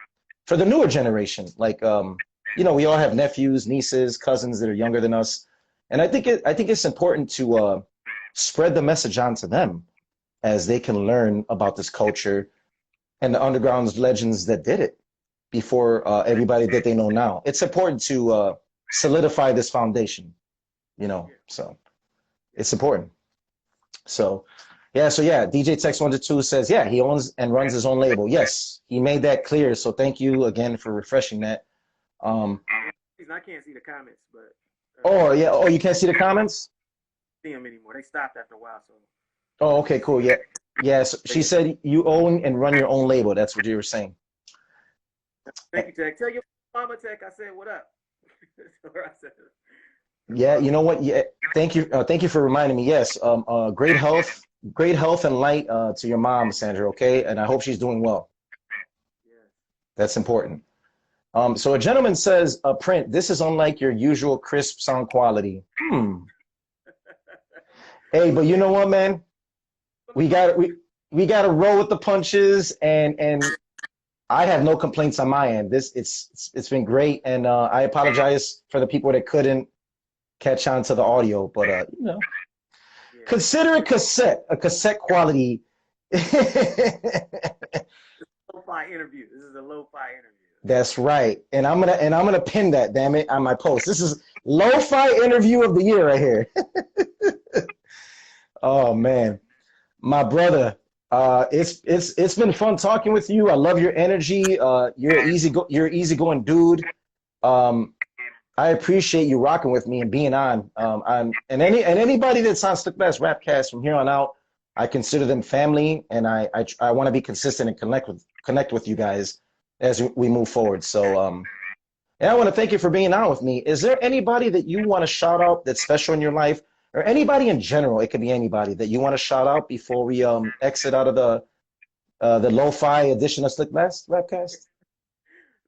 for the newer generation. Like, you know, we all have nephews, nieces, cousins that are younger than us, and I think it's important to spread the message on to them as they can learn about this culture and the underground legends that did it before everybody that they know now. It's important to solidify this foundation, you know, so it's important. So yeah, DJ Tex 122 says, yeah, he owns and runs his own label. Yes, he made that clear. So thank you again for refreshing that. I can't see the comments, but oh yeah, oh, you can't see the comments? See them anymore. They stopped after a while, so. Oh, okay, cool. Yeah. Yeah, so she said you own and run your own label. That's what you were saying. Thank you, Tech. Tell your mama, Tech, I said what up. Yeah, you know what? Yeah, thank you for reminding me. Yes, great health and light to your mom, Sandra. Okay, and I hope she's doing well. Yeah. That's important. So a gentleman says, Print, this is unlike your usual crisp sound quality. Hey, but you know what, man? We got to roll with the punches, and I have no complaints on my end. It's been great, and I apologize for the people that couldn't catch on to the audio, but you know, yeah. Consider a cassette quality. Lo-fi interview. This is a lo-fi interview. That's right, and I'm gonna pin that, damn it, on my post. This is lo-fi interview of the year right here. Oh man, my brother, it's been fun talking with you. I love your energy. You're an easygoing dude. I appreciate you rocking with me and being on. And anybody that's on SlickBlast RapCast from here on out, I consider them family, and I want to be consistent and connect with you guys. as we move forward. So and I want to thank you for being on with me. Is there anybody that you want to shout out that's special in your life, or anybody in general? It could be anybody that you want to shout out before we exit out of the lo-fi edition of SlickBlast RapCast.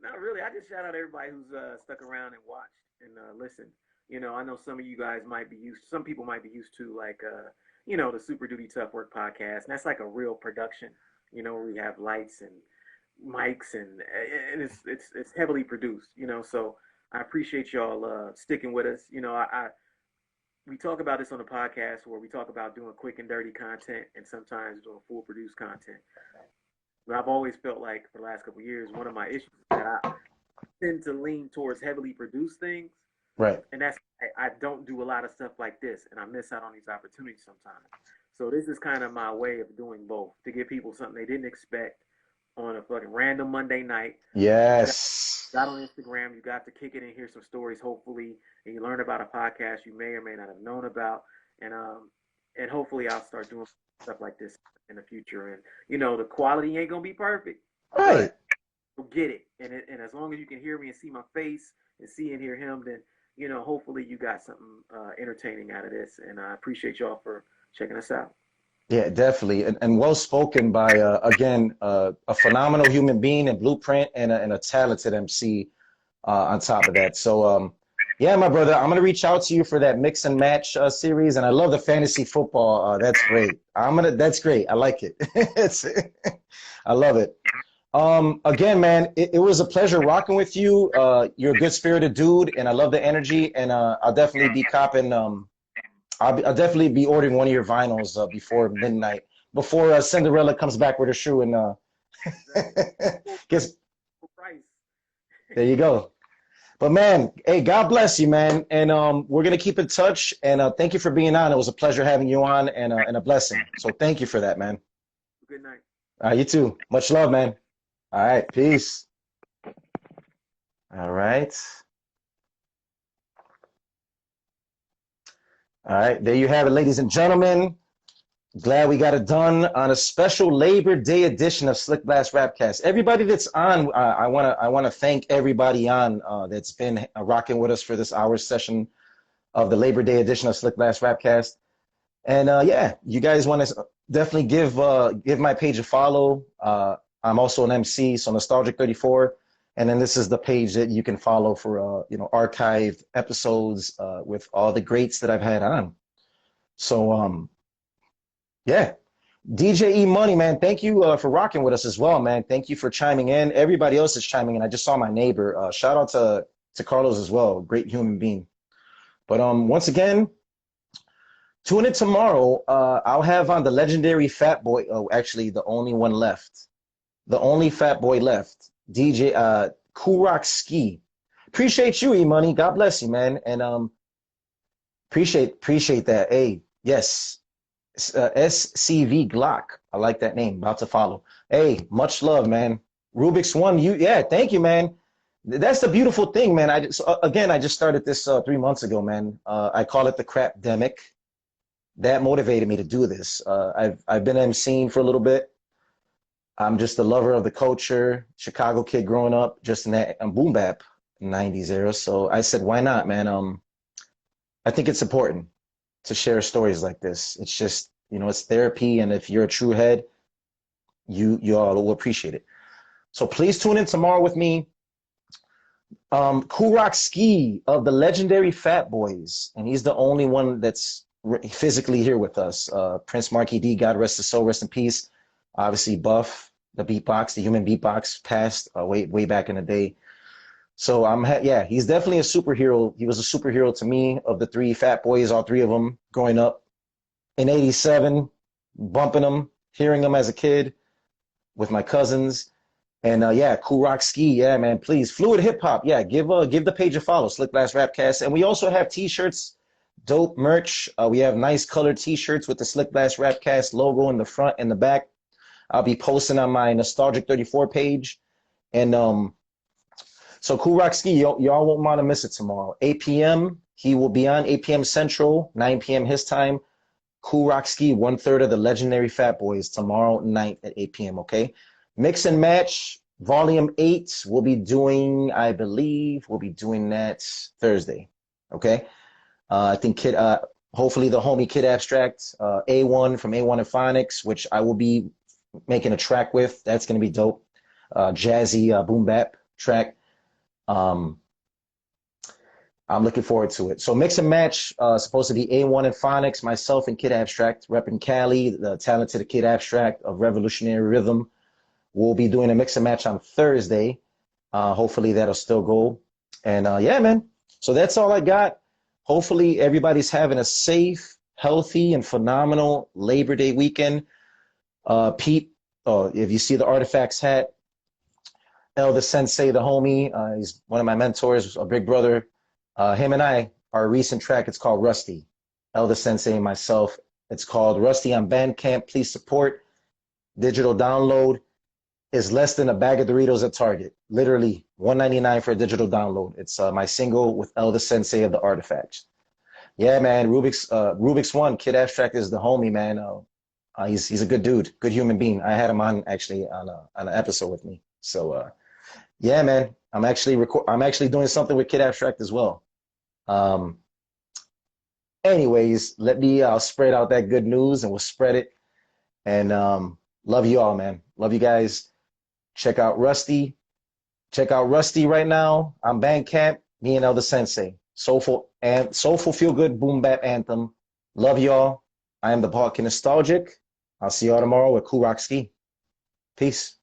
Not really. I just shout out everybody who's stuck around and watched and listened. You know, I know some of you guys might be used. Some people might be used to like, you know, the Super Duty Tough Work podcast, and that's like a real production. You know, where we have lights and mics and it's heavily produced. You know, so I appreciate y'all sticking with us. You know, I we talk about this on the podcast where we talk about doing quick and dirty content and sometimes doing full produced content. But I've always felt like for the last couple of years, one of my issues is that I tend to lean towards heavily produced things. Right. And that's, I don't do a lot of stuff like this and I miss out on these opportunities sometimes. So this is kind of my way of doing both to give people something they didn't expect on a fucking random Monday night. Yes. Got on Instagram, you got to kick it and hear some stories, hopefully, and you learn about a podcast you may or may not have known about. And hopefully I'll start doing stuff like this in the future. And you know, the quality ain't gonna be perfect. Right. You'll get it. And as long as you can hear me and see my face and see and hear him, then you know, hopefully you got something entertaining out of this. And I appreciate y'all for checking us out. Yeah, definitely. And well spoken by, again, a phenomenal human being and blueprint and a talented MC on top of that. So, yeah, my brother, I'm going to reach out to you for that mix and match series. And I love the fantasy football. That's great. That's great. I like it. I love it. Again, man, it was a pleasure rocking with you. You're a good spirited dude and I love the energy, and I'll definitely be copping, I'll definitely be ordering one of your vinyls before midnight, before Cinderella comes back with her shoe and gets. There you go. But man, hey, God bless you, man, and we're gonna keep in touch. And thank you for being on. It was a pleasure having you on, and a blessing. So thank you for that, man. Good night. You too. Much love, man. All right, peace. All right. All right, there you have it, ladies and gentlemen. Glad we got it done on a special Labor Day edition of SlickBlast RapCast. Everybody that's on, I wanna thank everybody on that's been rocking with us for this hour session of the Labor Day edition of SlickBlast RapCast. And yeah, you guys want to definitely give my page a follow. I'm also an MC, so Nostalgic34. And then this is the page that you can follow for, you know, archived episodes with all the greats that I've had on. So, yeah. DJ E Money, man, thank you for rocking with us as well, man. Thank you for chiming in. Everybody else is chiming in. I just saw my neighbor. Shout out to Carlos as well. Great human being. But once again, tune in tomorrow. I'll have on the legendary Fat Boy. Oh, actually, the only one left. The only Fat Boy left. DJ Kurok Ski. Appreciate you, E-Money. God bless you, man. And appreciate that. Hey, yes. SCV Glock. I like that name. About to follow. Hey, much love, man. Rubik's One, yeah, thank you, man. That's the beautiful thing, man. I just started this 3 months ago, man. I call it the crapdemic. That motivated me to do this. I've been emceeing for a little bit. I'm just a lover of the culture, Chicago kid growing up, just in that boom bap 90s era. So I said, why not, man? I think it's important to share stories like this. It's just, you know, it's therapy. And if you're a true head, you all will appreciate it. So please tune in tomorrow with me. Kurok Ski of the legendary Fat Boys. And he's the only one that's physically here with us. Prince Marky D, God rest his soul, rest in peace. Obviously, Buff, the beatbox, the human beatbox, passed way back in the day. So yeah, he's definitely a superhero. He was a superhero to me of the three Fat Boys, all three of them, growing up in '87, bumping them, hearing them as a kid with my cousins. And yeah, Kurok Ski, yeah, man, please. Fluid Hip Hop, yeah, give the page a follow, SlickBlast RapCast. And we also have t-shirts, dope merch. We have nice colored t-shirts with the SlickBlast RapCast logo in the front and the back. I'll be posting on my Nostalgic34 page. And so Kurok Ski, y'all won't want to miss it tomorrow. 8 p.m. He will be on 8 p.m. Central, 9 p.m. his time. Kurok Ski, 1/3 of the legendary Fat Boys tomorrow night at 8 p.m., okay? Mix and match, Volume 8, we'll be doing, I believe, we'll be doing that Thursday. Okay. I think hopefully the homie Kid Abstract, A1 from A1 and Phonics, which I will be making a track with. That's going to be dope. Jazzy boom bap track. I'm looking forward to it. So mix and match, supposed to be A1 and Phonics, myself and Kid Abstract, repping Cali, the talented Kid Abstract of Revolutionary Rhythm. We'll be doing a mix and match on Thursday. Hopefully that'll still go. And yeah, man. So that's all I got. Hopefully everybody's having a safe, healthy, and phenomenal Labor Day weekend. Pete, if you see the Artifacts hat, Elder Sensei, the homie, he's one of my mentors, a big brother. Him and I, our recent track, it's called Rusty. Elder Sensei and myself, it's called Rusty on Bandcamp. Please support. Digital download is less than a bag of Doritos at Target. Literally $1.99 for a digital download. It's my single with Elder Sensei of the Artifacts. Yeah, man, Rubik's One, Kid Abstract is the homie, man. He's a good dude, good human being. I had him on actually on an episode with me. So yeah, man, I'm actually doing something with Kid Abstract as well. Anyways, I'll spread out that good news and we'll spread it. And love you all, man. Love you guys. Check out Rusty. Check out Rusty right now on Bandcamp. Me and Elder Sensei. Soulful feel good boom bap anthem. Love y'all. I am the Parking Nostalgic. I'll see y'all tomorrow with Cool Rock Ski. Peace.